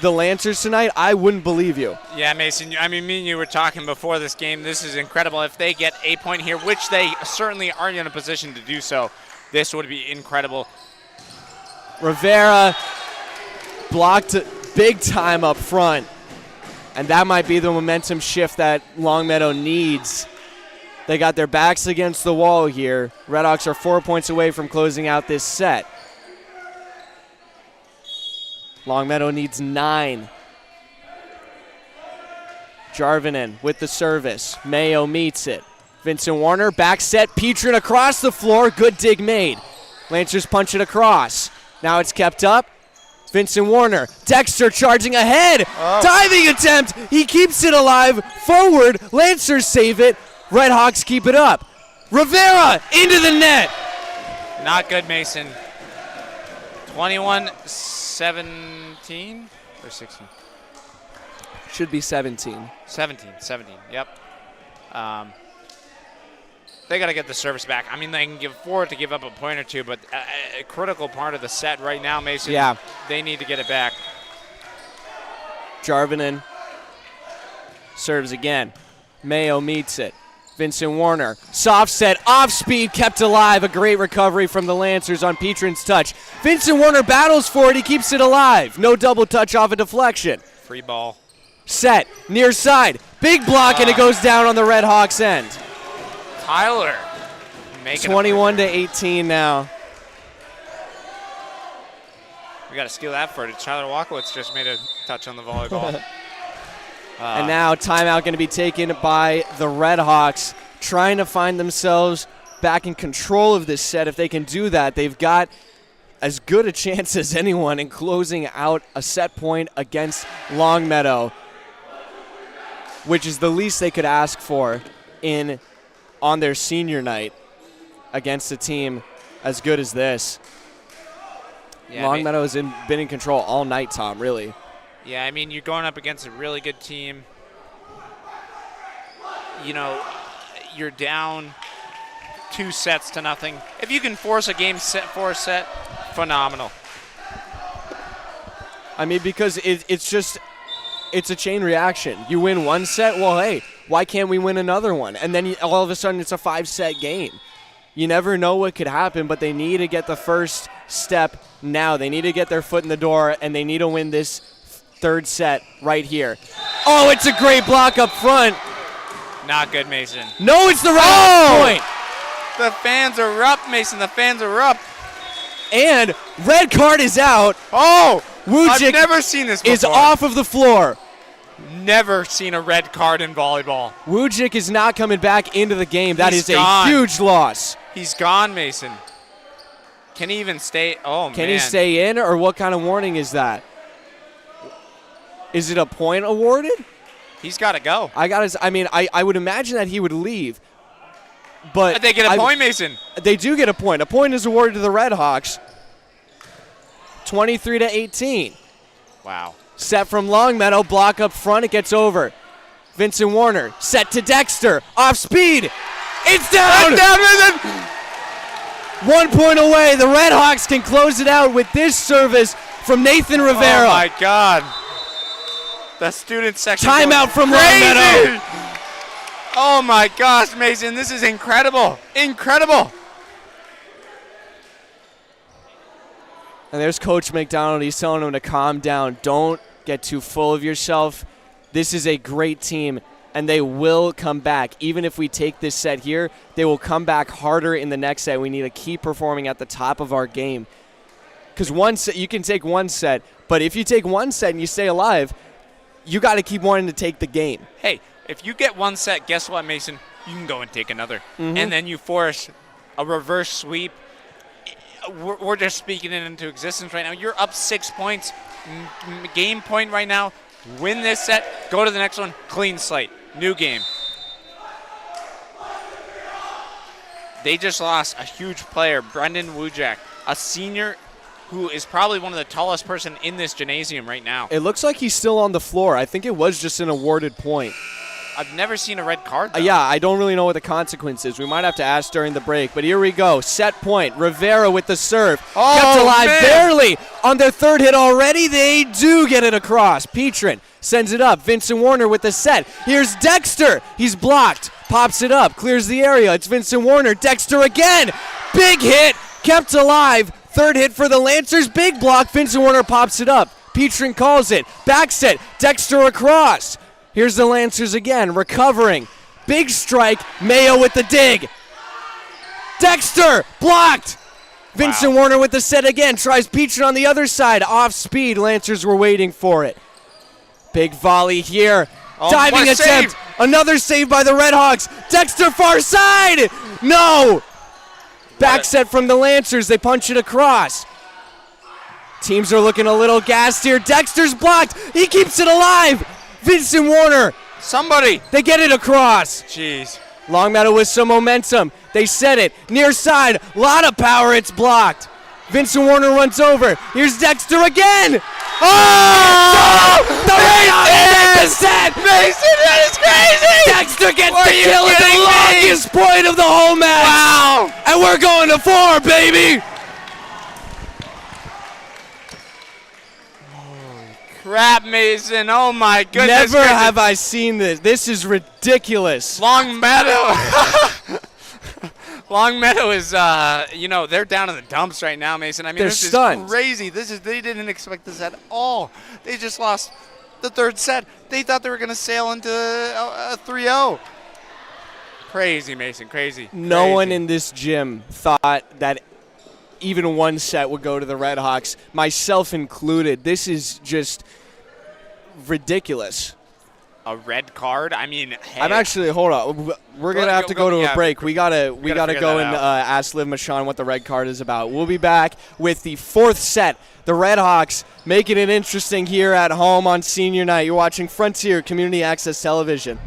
the Lancers tonight, I wouldn't believe you. Yeah, Mason, I mean, me and you were talking before this game. This is incredible. If they get a point here, which they certainly aren't in a position to do so, this would be incredible. Rivera blocked big time up front, and that might be the momentum shift that Longmeadow needs. They got their backs against the wall here. Red Hawks are 4 points away from closing out this set. Longmeadow needs 9. Jarvinen with the service. Mayo meets it. Vincent Warner, back set. Petrin across the floor. Good dig made. Lancers punch it across. Now it's kept up. Vincent Warner. Dexter charging ahead. Diving attempt. He keeps it alive. Forward. Lancers save it. Red Hawks keep it up. Rivera into the net. Not good, Mason. 21-17 or 16? Should be 17. 17, yep. They got to get the service back. I mean, they can afford to give up a point or two, but a critical part of the set right now, Mason, they need to get it back. Jarvinen serves again. Mayo meets it. Vincent Warner, soft set, off speed, kept alive. A great recovery from the Lancers on Petrin's touch. Vincent Warner battles for it. He keeps it alive. No double touch off a deflection. Free ball. Set, near side. Big block, and it goes down on the Red Hawks end. Tyler making 21-18 now. We got to steal that footage. Tyler Walkowitz just made a touch on the volleyball. And now timeout going to be taken by the Red Hawks, trying to find themselves back in control of this set. If they can do that, they've got as good a chance as anyone in closing out a set point against Longmeadow, which is the least they could ask for on their senior night against a team as good as this. Yeah, Longmeadow has been in control all night, Tom, really. Yeah, I mean, you're going up against a really good team. You know, you're down 2-0. If you can force a game for a set, phenomenal. I mean, because it's a chain reaction. You win one set, well, hey, why can't we win another one? And then all of a sudden it's a 5-set game. You never know what could happen, but they need to get the first step now. They need to get their foot in the door, and they need to win this third set right here. Oh, it's a great block up front. Not good, Mason. No, it's the right point. The fans are up, Mason. The fans are up. And red card is out. Oh, Wujcik I've never seen this before. Is off of the floor. Never seen a red card in volleyball. Wujcik is not coming back into the game. That is gone. A huge loss. He's gone, Mason. Can he even stay? Oh, man. Can he stay in, or what kind of warning is that? Is it a point awarded? He's got to go. I would imagine that he would leave. But they get a point, Mason. They do get a point. A point is awarded to the Red Hawks. 23-18. Wow. Set from Longmeadow, block up front, it gets over. Vincent Warner, set to Dexter, off speed. It's down! 1 point away. The Red Hawks can close it out with this service from Nathan Rivera. Oh, my God. The student section. Timeout from Longmeadow. Oh, my gosh, Mason. This is incredible. Incredible. And there's Coach McDonald. He's telling them to calm down. Don't get too full of yourself. This is a great team, and they will come back. Even if we take this set here, they will come back harder in the next set. We need to keep performing at the top of our game. Because one set, you can take one set, but if you take one set and you stay alive, you got to keep wanting to take the game. Hey, if you get one set, guess what, Mason? You can go and take another. Mm-hmm. And then you force a reverse sweep. We're just speaking it into existence right now. You're up 6 points. Game point right now. Win this set. Go to the next one. Clean slate. New game. They just lost a huge player, Brendan Wujcik, a senior who is probably one of the tallest person in this gymnasium right now. It looks like he's still on the floor. I think it was just an awarded point. I've never seen a red card, though. Yeah, I don't really know what the consequence is. We might have to ask during the break. But here we go. Set point. Rivera with the serve. Oh, kept alive man. Barely. On their third hit already, they do get it across. Petrin sends it up. Vincent Warner with the set. Here's Dexter. He's blocked. Pops it up. Clears the area. It's Vincent Warner. Dexter again. Big hit. Kept alive. Third hit for the Lancers. Big block. Vincent Warner pops it up. Petrin calls it. Back set. Dexter across. Here's the Lancers again, recovering. Big strike, Mayo with the dig. Dexter, blocked. Vincent Warner with the set again, tries Petrin on the other side, off speed. Lancers were waiting for it. Big volley here. Diving attempt, save. Another save by the Red Hawks. Dexter far side, no. Back set from the Lancers, they punch it across. Teams are looking a little gassed here. Dexter's blocked, he keeps it alive. Vincent Warner. Somebody. They get it across. Jeez. Longmeadow with some momentum. They set it. Near side. Lot of power. It's blocked. Vincent Warner runs over. Here's Dexter again. Oh! The Red Hawks take the set. Mason, that is crazy. Victor gets the kill at the longest point of the whole match. Wow. And we're going to 4, baby. Crap, Mason. Oh, my goodness. Never have I seen this. This is ridiculous. Longmeadow. Longmeadow is, they're down in the dumps right now, Mason. I mean, They're this stunned. is crazy. They didn't expect this at all. They just lost the third set. They thought they were going to sail into a 3-0. Crazy, Mason, crazy. No one in this gym thought that even one set would go to the Red Hawks, myself included. This is just ridiculous. A red card? I mean, hey. I'm actually, hold on. We're going to have to go to a break. We gotta go and ask Liv Machon what the red card is about. We'll be back with the 4th set. The Red Hawks making it interesting here at home on senior night. You're watching Frontier Community Access Television.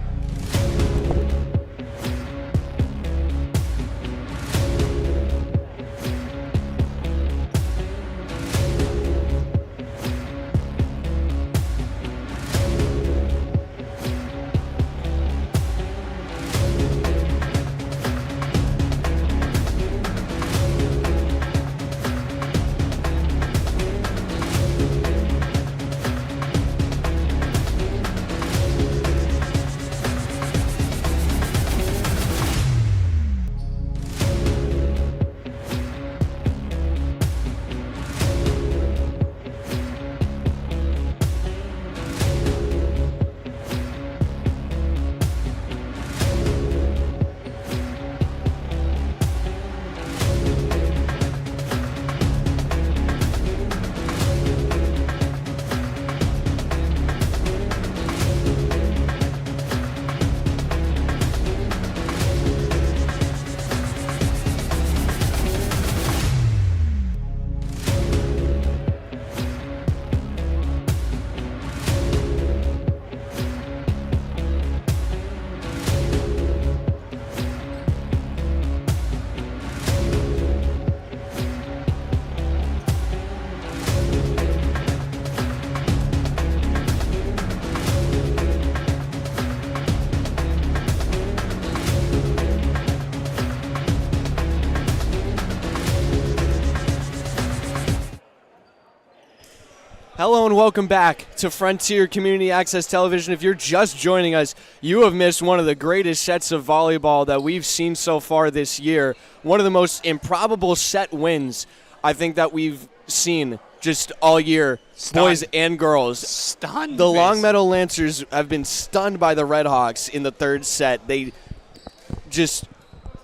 Hello and welcome back to Frontier Community Access Television. If you're just joining us, you have missed one of the greatest sets of volleyball that we've seen so far this year. One of the most improbable set wins I think that we've seen just all year, boys and girls. Stunned. The Longmeadow Lancers have been stunned by the Red Hawks in the third set. They just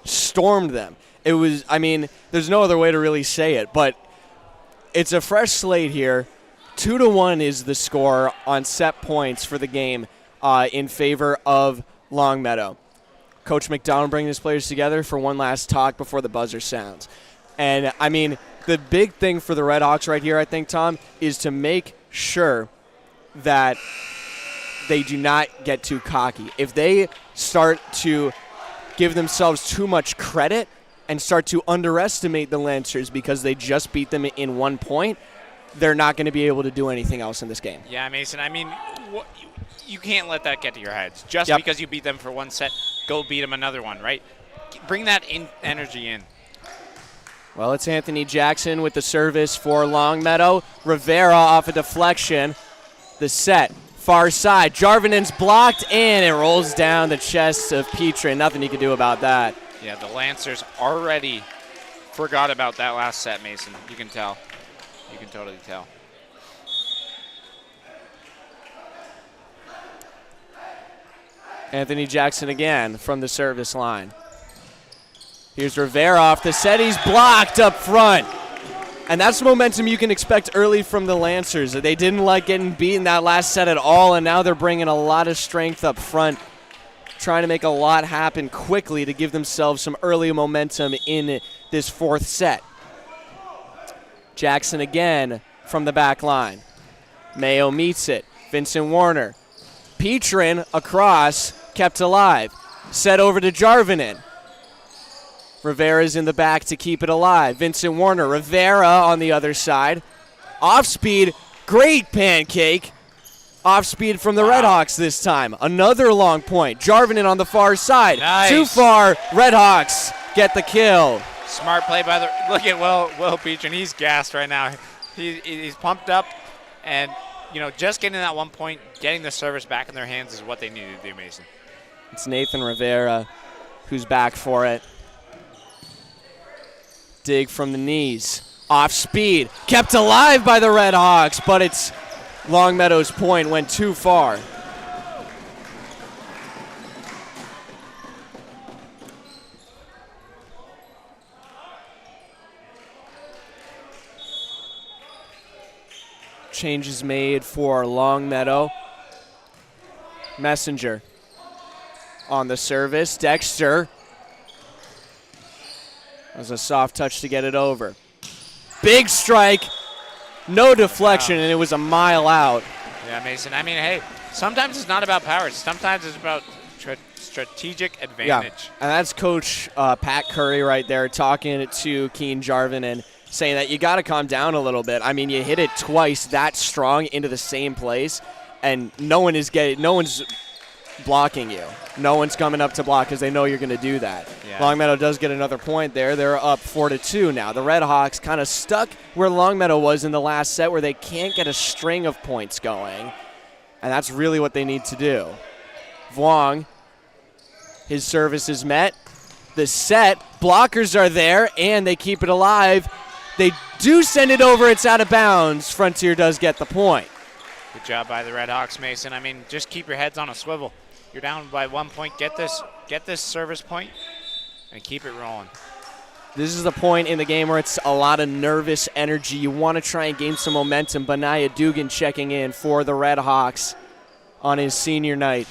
stormed them. It was, I mean, there's no other way to really say it, but it's a fresh slate here. 2-1 is the score on set points for the game in favor of Longmeadow. Coach McDonald bringing his players together for one last talk before the buzzer sounds. And, I mean, the big thing for the Red Hawks right here, I think, Tom, is to make sure that they do not get too cocky. If they start to give themselves too much credit and start to underestimate the Lancers because they just beat them in 1 point, they're not going to be able to do anything else in this game. Yeah, Mason, I mean, you can't let that get to your heads. Just because you beat them for one set, go beat them another one, right? Bring that energy in. Well, it's Anthony Jackson with the service for Longmeadow. Rivera off a deflection. The set, far side. Jarvinen's blocked, and it rolls down the chest of Petre. Nothing you can do about that. Yeah, the Lancers already forgot about that last set, Mason. You can tell. You can totally tell. Anthony Jackson again from the service line. Here's Rivera off the set. He's blocked up front. And that's the momentum you can expect early from the Lancers. They didn't like getting beaten that last set at all, and now they're bringing a lot of strength up front, trying to make a lot happen quickly to give themselves some early momentum in this fourth set. Jackson again from the back line. Mayo meets it. Vincent Warner. Petrin across, kept alive. Set over to Jarvinen. Rivera's in the back to keep it alive. Vincent Warner. Rivera on the other side. Off speed. Great pancake. Off speed from the Redhawks this time. Another long point. Jarvinen on the far side. Nice. Too far. Redhawks get the kill. Smart play by the. Look at Will Beach, and he's gassed right now. He's pumped up, and just getting that 1 point, getting the service back in their hands is what they need to do, Mason. It's Nathan Rivera who's back for it. Dig from the knees. Off speed. Kept alive by the Redhawks, but it's Longmeadow's point went too far. Changes made for Longmeadow. Messenger on the service. Dexter. That was a soft touch to get it over. Big strike. No deflection, and it was a mile out. Yeah, Mason. I mean, hey, sometimes it's not about power. Sometimes it's about strategic advantage. Yeah, and that's Coach Pat Curry right there talking to Keen Jarvinen and saying that you got to calm down a little bit. I mean, you hit it twice that strong into the same place, and no one's blocking you. No one's coming up to block because they know you're going to do that. Yeah. Longmeadow does get another point there. They're up 4-2 now. The Redhawks kind of stuck where Longmeadow was in the last set, where they can't get a string of points going, and that's really what they need to do. Vuong, his service is met. The set, blockers are there, and they keep it alive. They do send it over. It's out of bounds. Frontier does get the point. Good job by the Redhawks, Mason. I mean, just keep your heads on a swivel. You're down by 1 point. Get this service point and keep it rolling. This is the point in the game where it's a lot of nervous energy. You want to try and gain some momentum. Benaya Dugan checking in for the Redhawks on his senior night.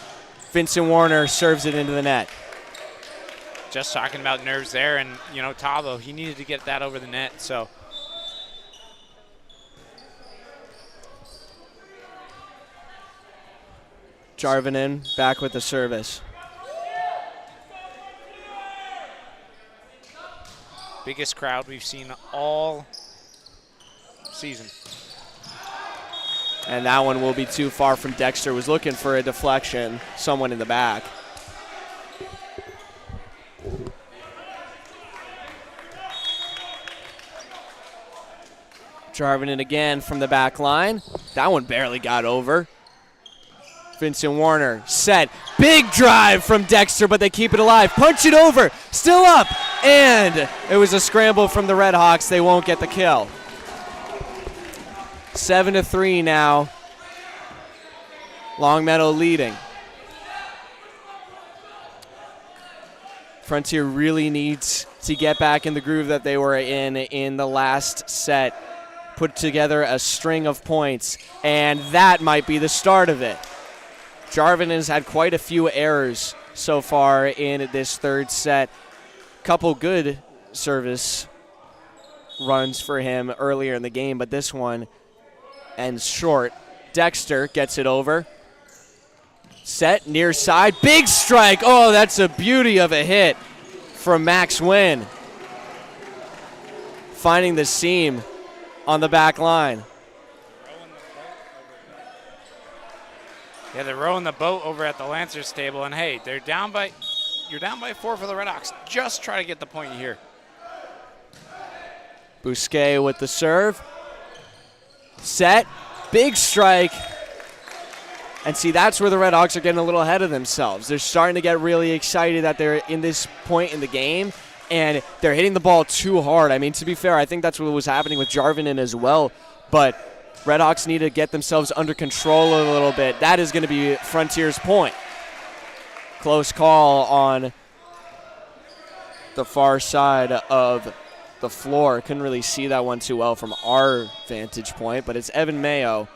Vincent Warner serves it into the net. Just talking about nerves there, and Tavo, he needed to get that over the net. So Jarvinen back with the service. biggest crowd we've seen all season. And that one will be too far from Dexter. Was looking for a deflection. Someone in the back. Jarvinen again from the back line. That one barely got over. Vincent Warner set. Big drive from Dexter, but they keep it alive. Punch it over. Still up. And it was a scramble from the Redhawks. They won't get the kill. 7-3 now. Longmeadow leading. Frontier really needs to get back in the groove that they were in the last set. Put together a string of points, and that might be the start of it. Jarvinen has had quite a few errors so far in this third set. Couple good service runs for him earlier in the game, but this one ends short. Dexter gets it over. Set, near side, big strike. Oh, that's a beauty of a hit from Max Wynn. Finding the seam on the back line. Yeah, they're rowing the boat over at the Lancers table, and hey, you're down by 4 for the Redhawks. Just try to get the point here. Bousquet with the serve. Set, big strike. And see, that's where the Redhawks are getting a little ahead of themselves. They're starting to get really excited that they're in this point in the game, and they're hitting the ball too hard. I mean, to be fair, I think that's what was happening with Jarvinen as well, but Redhawks need to get themselves under control a little bit. That is going to be Frontier's point. Close call on the far side of the floor. Couldn't really see that one too well from our vantage point, but it's Evan Mayo.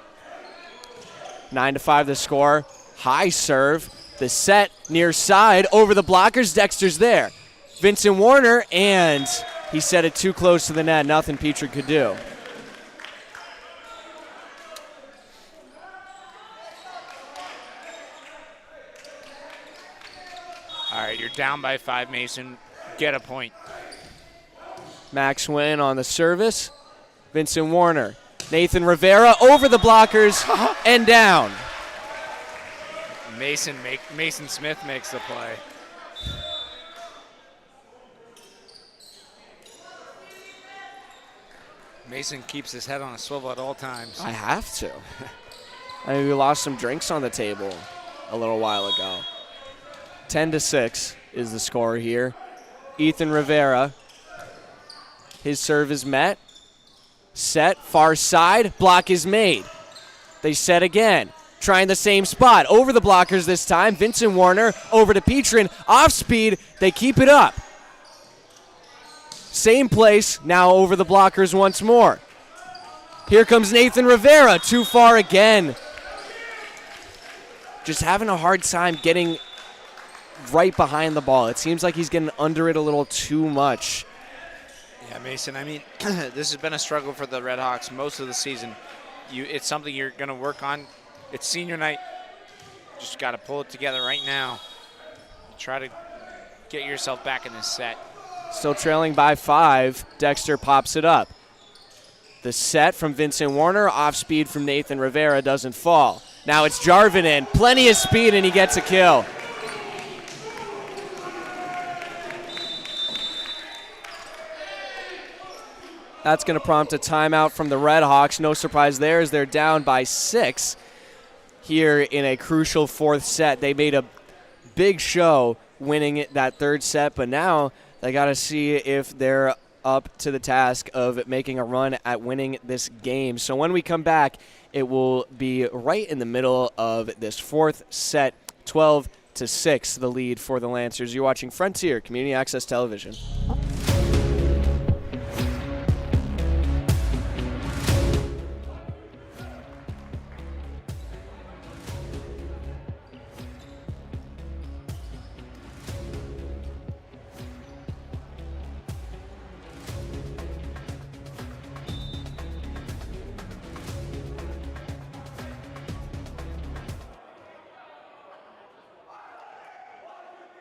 9-5 the score. High serve. The set near side over the blockers. Dexter's there. Vincent Warner, and he set it too close to the net. Nothing Petrie could do. All right, you're down by 5, Mason. Get a point. Max Wynn on the service. Vincent Warner. Nathan Rivera over the blockers and down. Mason Smith makes the play. Mason keeps his head on a swivel at all times. I have to. I mean, we lost some drinks on the table a little while ago. 10-6 is the score here. Ethan Rivera. His serve is met. Set, far side, block is made. They set again. Trying the same spot. Over the blockers this time. Vincent Warner over to Petrin. Off speed. They keep it up. Same place. Now over the blockers once more. Here comes Nathan Rivera. Too far again. Just having a hard time getting right behind the ball. It seems like he's getting under it a little too much. Yeah, Mason, I mean, this has been a struggle for the Red Hawks most of the season. It's something you're going to work on. It's senior night. Just got to pull it together right now. Try to get yourself back in this set. Still trailing by 5. Dexter pops it up. The set from Vincent Warner. Off speed from Nathan Rivera doesn't fall. Now it's Jarvinen. Plenty of speed, and he gets a kill. That's going to prompt a timeout from the Red Hawks. No surprise there as they're down by 6 here in a crucial 4th set. They made a big show winning that 3rd set, but now they got to see if they're up to the task of making a run at winning this game. So when we come back, it will be right in the middle of this 4th set, 12-6, the lead for the Lancers. You're watching Frontier Community Access Television.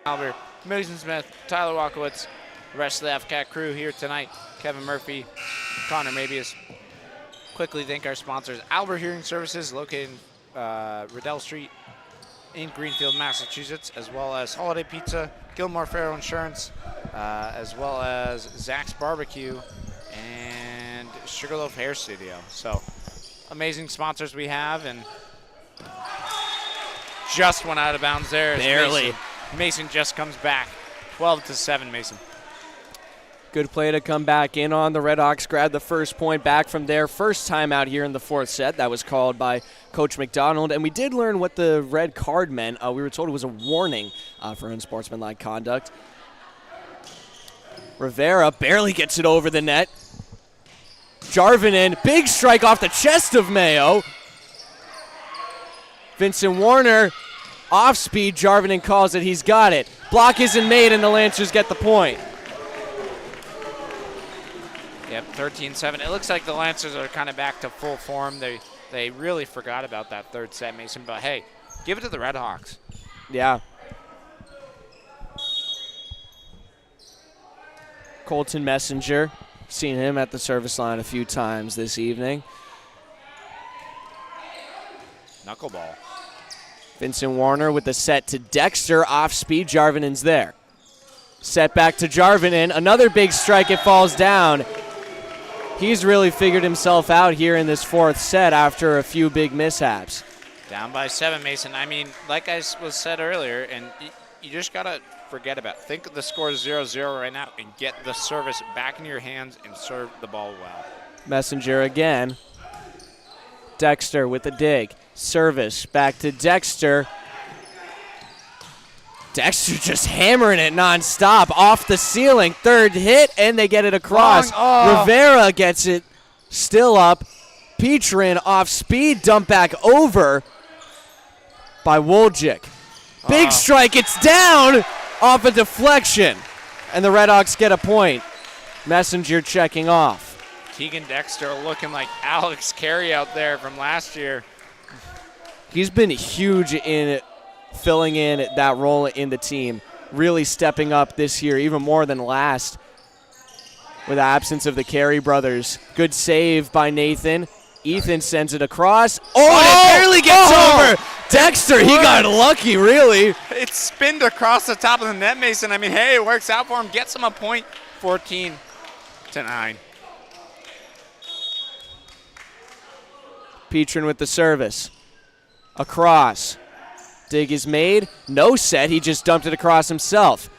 Albert, Mason Smith, Tyler Walkowitz, the rest of the FCAT crew here tonight. Kevin Murphy, Connor Mabius. Quickly thank our sponsors. Albert Hearing Services, located in Riddell Street in Greenfield, Massachusetts, as well as Holiday Pizza, Gilmore Farrow Insurance, as well as Zach's Barbecue and Sugarloaf Hair Studio. So amazing sponsors we have, and just went out of bounds there. Barely. Mason just comes back. 12-7, Mason. Good play to come back in on. The Red Hawks grabbed the first point back from their first time out here in the 4th set. That was called by Coach McDonald. And we did learn what the red card meant. We were told it was a warning for unsportsmanlike conduct. Rivera barely gets it over the net. Jarvinen, big strike off the chest of Mayo. Vincent Warner, off speed. Jarvinen calls it. He's got it. Block isn't made, and the Lancers get the point. Yep, 13-7. It looks like the Lancers are kind of back to full form. They really forgot about that 3rd set, Mason. But, hey, give it to the Red Hawks. Yeah. Colton Messenger. Seen him at the service line a few times this evening. Knuckleball. Vincent Warner with the set to Dexter. Off speed. Jarvinen's there. Set back to Jarvinen. Another big strike. It falls down. He's really figured himself out here in this 4th set after a few big mishaps. Down by 7, Mason. I mean, like I was said earlier, and you just got to forget about it. Think of the score 0-0 right now and get the service back in your hands and serve the ball well. Messenger again. Dexter with the dig. Service back to Dexter. Dexter just hammering it nonstop off the ceiling. 3rd hit, and they get it across. Rivera gets it still up. Petrin off speed, dump back over by Wojcik. Big strike, it's down off a deflection, and the Red Hawks get a point. Messenger checking off. Keegan Dexter looking like Alex Carey out there from last year. He's been huge in filling in that role in the team, really stepping up this year, even more than last with the absence of the Carey brothers. Good save by Nathan. Ethan sends it across. And it barely gets over. Dexter, he got lucky, really. It spinned across the top of the net, Mason. I mean, hey, it works out for him. Gets him a point, 14-9. Petrin with the service. Across. Dig is made. No set. He just dumped it across himself.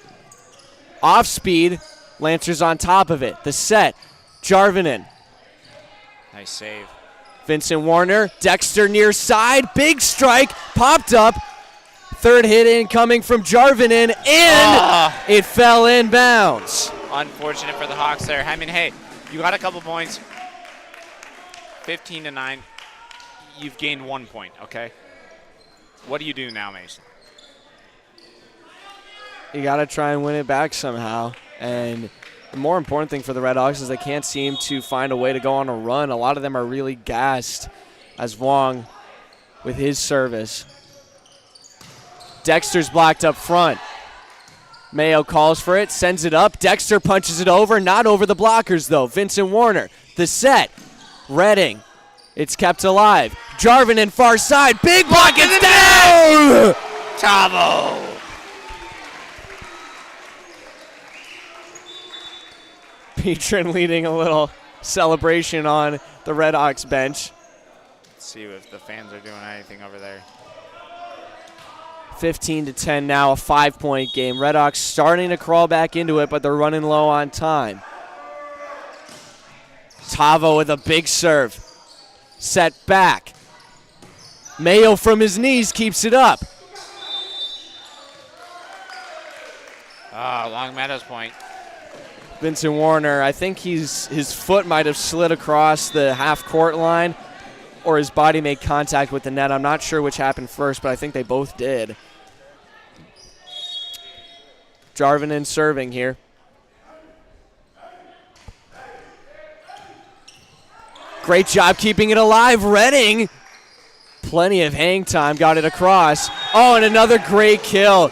Off speed. Lancers on top of it. The set. Jarvinen. Nice save. Vincent Warner. Dexter near side. Big strike. Popped up. Third hit in coming from Jarvinen. And it fell inbounds. Unfortunate for the Hawks there. I mean, hey, you got a couple points. 15-9. You've gained 1 point, okay? What do you do now, Mason? You got to try and win it back somehow. And the more important thing for the Red Hawks is they can't seem to find a way to go on a run. A lot of them are really gassed as Wong with his service. Dexter's blocked up front. Mayo calls for it, sends it up. Dexter punches it over, not over the blockers though. Vincent Warner, the set. Redding, it's kept alive. Jarvinen far side, big block, it's down! Tavo! Petrin leading a little celebration on the Red Hawks bench. Let's see if the fans are doing anything over there. 15-10 now, a 5-point game. Red Hawks starting to crawl back into it, but they're running low on time. Tavo with a big serve. Set back. Mayo from his knees keeps it up. Longmeadow's point. Vincent Warner, I think his foot might have slid across the half-court line or his body made contact with the net. I'm not sure which happened first, but I think they both did. Jarvinen serving here. Great job keeping it alive. Redding, plenty of hang time, got it across. Oh, and another great kill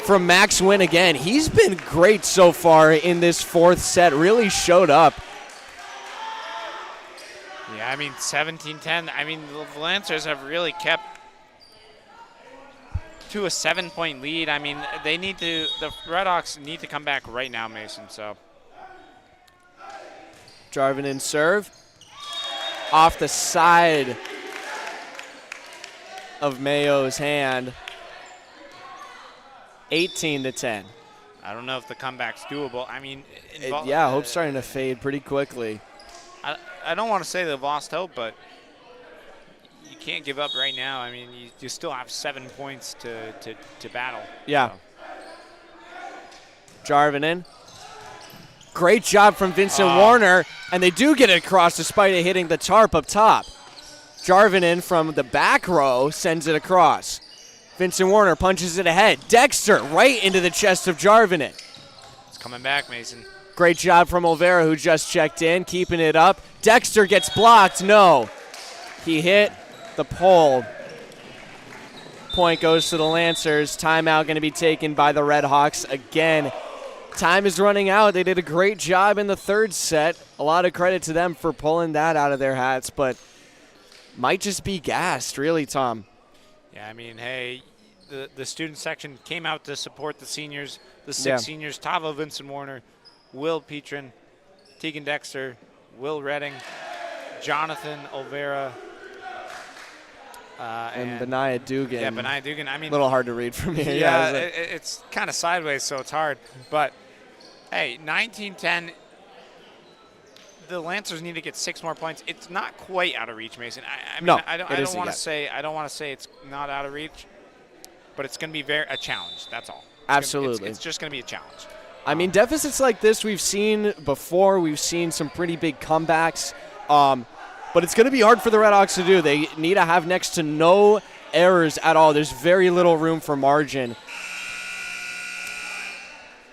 from Max Wynn again. He's been great so far in this fourth set, really showed up. Yeah, I mean, 17-10. I mean, the Lancers have really kept to a 7-point lead. I mean, the Red Hawks need to come back right now, Mason, so. Jarvinen serve. Off the side of Mayo's hand. 18-10. I don't know if the comeback's doable. I mean, yeah, hope's starting to fade pretty quickly. I don't want to say they've lost hope, but you can't give up right now. I mean, you still have 7 points to battle. Yeah. So. Jarvinen. Great job from Vincent Warner, and they do get it across despite it hitting the tarp up top. Jarvinen from the back row sends it across. Vincent Warner punches it ahead. Dexter right into the chest of Jarvinen. It's coming back, Mason. Great job from Olvera, who just checked in, keeping it up. Dexter gets blocked. No. He hit the pole. Point goes to the Lancers. Timeout going to be taken by the Red Hawks again. Time is running out. They did a great job in the third set. A lot of credit to them for pulling that out of their hats, but might just be gassed, really, Tom. Yeah, I mean, hey, the student section came out to support the seniors, the six seniors, Tavo, Vincent Warner, Will Petrin, Tegan Dexter, Will Redding, Jonathan Olvera, and Benaiah Dugan. Yeah, Benaiah Dugan. I mean, a little hard to read from here. Yeah, it's kind of sideways, so it's hard. But, hey, 19-10. The Lancers need to get 6 more points. It's not quite out of reach, Mason. I mean, no, I don't want to say it's not out of reach, but it's going to be a challenge. That's all. Absolutely. It's just going to be a challenge. I mean, deficits like this we've seen before. We've seen some pretty big comebacks, but it's going to be hard for the Red Hawks to do. They need to have next to no errors at all. There's very little room for margin.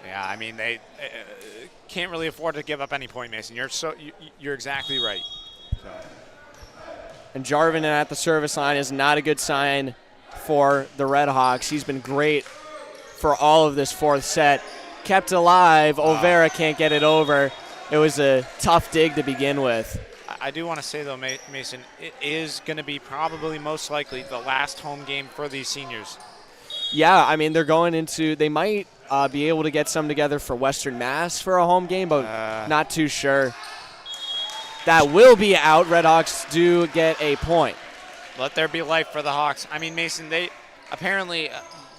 Yeah, I mean, they can't really afford to give up any point, Mason. You're exactly right. So. And Jarvinen at the service line is not a good sign for the Red Hawks. He's been great for all of this fourth set. Kept alive. Olvera can't get it over. It was a tough dig to begin with. I do want to say, though, Mason, it is going to be probably most likely the last home game for these seniors. Yeah, I mean, they're going into – they might be able to get some together for Western Mass for a home game, but not too sure. That will be out. Redhawks do get a point. Let there be life for the Hawks. I mean, Mason, they apparently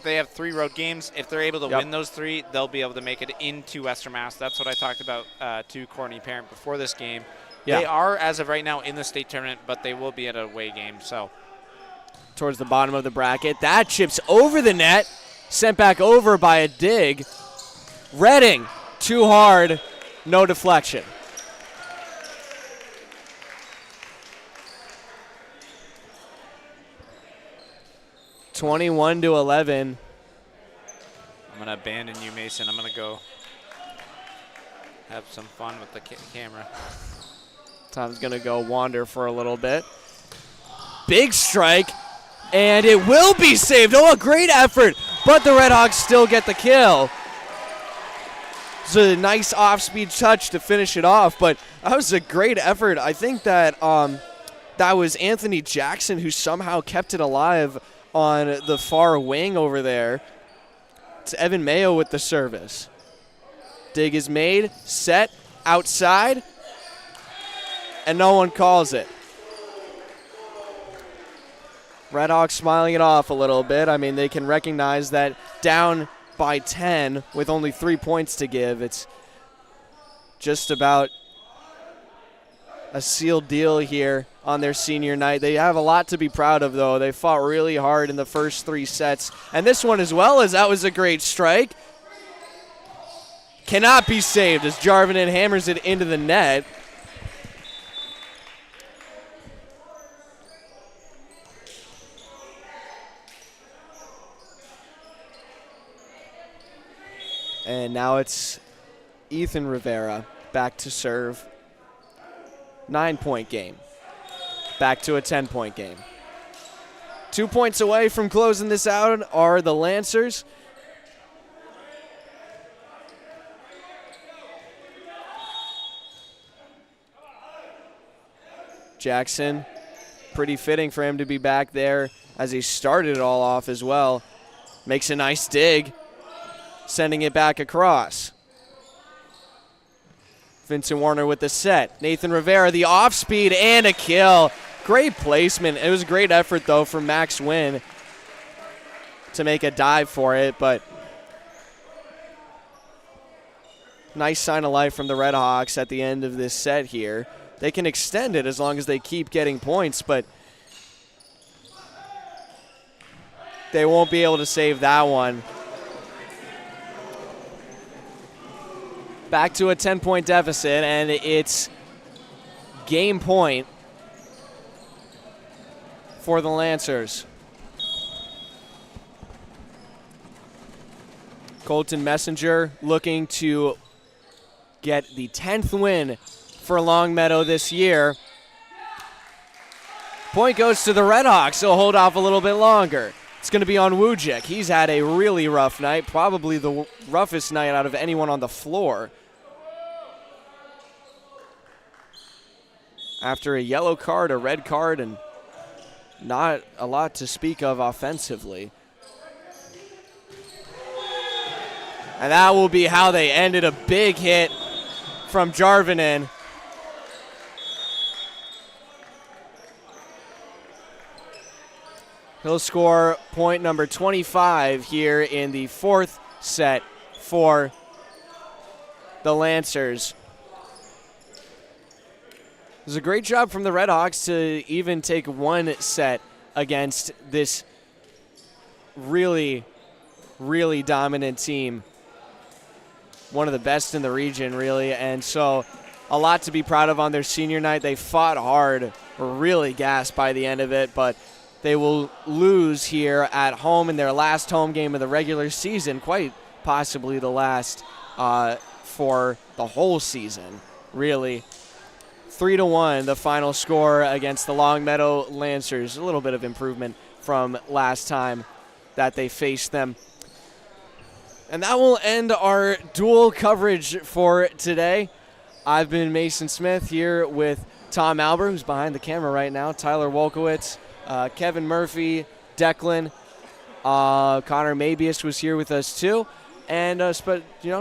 they have 3 road games. If they're able to win those 3, they'll be able to make it into Western Mass. That's what I talked about to Courtney Parent before this game. Yeah. They are, as of right now, in the state tournament, but they will be at an away game. So, towards the bottom of the bracket. That chips over the net, sent back over by a dig. Redding, too hard, no deflection. (21-11). I'm going to abandon you, Mason. I'm going to go have some fun with the camera. Tom's going to go wander for a little bit. Big strike, and it will be saved. Oh, a great effort, but the Redhawks still get the kill. It's a nice off-speed touch to finish it off, but that was a great effort. I think that that was Anthony Jackson who somehow kept it alive on the far wing over there. It's Evan Mayo with the service. Dig is made, set, outside, and no one calls it. Redhawks smiling it off a little bit. I mean, they can recognize that down by 10 with only 3 points to give. It's just about a sealed deal here on their senior night. They have a lot to be proud of, though. They fought really hard in the first 3 sets. And this one as well, as that was a great strike. Cannot be saved as Jarvinen hammers it into the net. And now it's Ethan Rivera back to serve. 9-point game. Back to a 10-point game. 2 points away from closing this out are the Lancers. Jackson, pretty fitting for him to be back there as he started it all off as well. Makes a nice dig, sending it back across. Vincent Warner with the set. Nathan Rivera, the off speed and a kill. Great placement. It was a great effort, though, from Max Wynn to make a dive for it, but nice sign of life from the Redhawks at the end of this set here. They can extend it as long as they keep getting points, but they won't be able to save that one. Back to a 10-point deficit, and it's game point for the Lancers. Colton Messenger looking to get the 10th win for Longmeadow this year. Point goes to the Redhawks. They'll hold off a little bit longer. It's going to be on Wujek. He's had a really rough night, probably the roughest night out of anyone on the floor. After a yellow card, a red card, and not a lot to speak of offensively. And that will be how they ended. A big hit from Jarvinen. He'll score point number 25 here in the 4th set for the Lancers. It was a great job from the Redhawks to even take one set against this really, really dominant team. One of the best in the region, really. And so a lot to be proud of on their senior night. They fought hard, were really gassed by the end of it, but they will lose here at home in their last home game of the regular season, quite possibly the last for the whole season, really. 3-1, the final score against the Longmeadow Lancers. A little bit of improvement from last time that they faced them. And that will end our dual coverage for today. I've been Mason Smith here with Tom Albert, who's behind the camera right now, Tyler Wolkowitz, Kevin Murphy, Declan, Connor Mabius was here with us too. And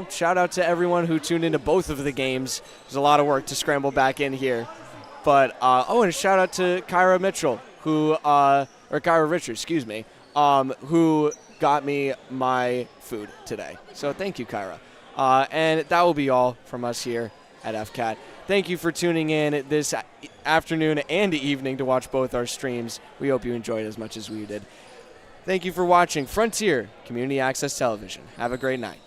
shout out to everyone who tuned into both of the games. There's a lot of work to scramble back in here. But and a shout out to Kyra Mitchell, or Kyra Richards, excuse me, who got me my food today. So thank you, Kyra. And that will be all from us here at FCAT. Thank you for tuning in this afternoon and evening to watch both our streams. We hope you enjoyed as much as we did. Thank you for watching Frontier Community Access Television. Have a great night.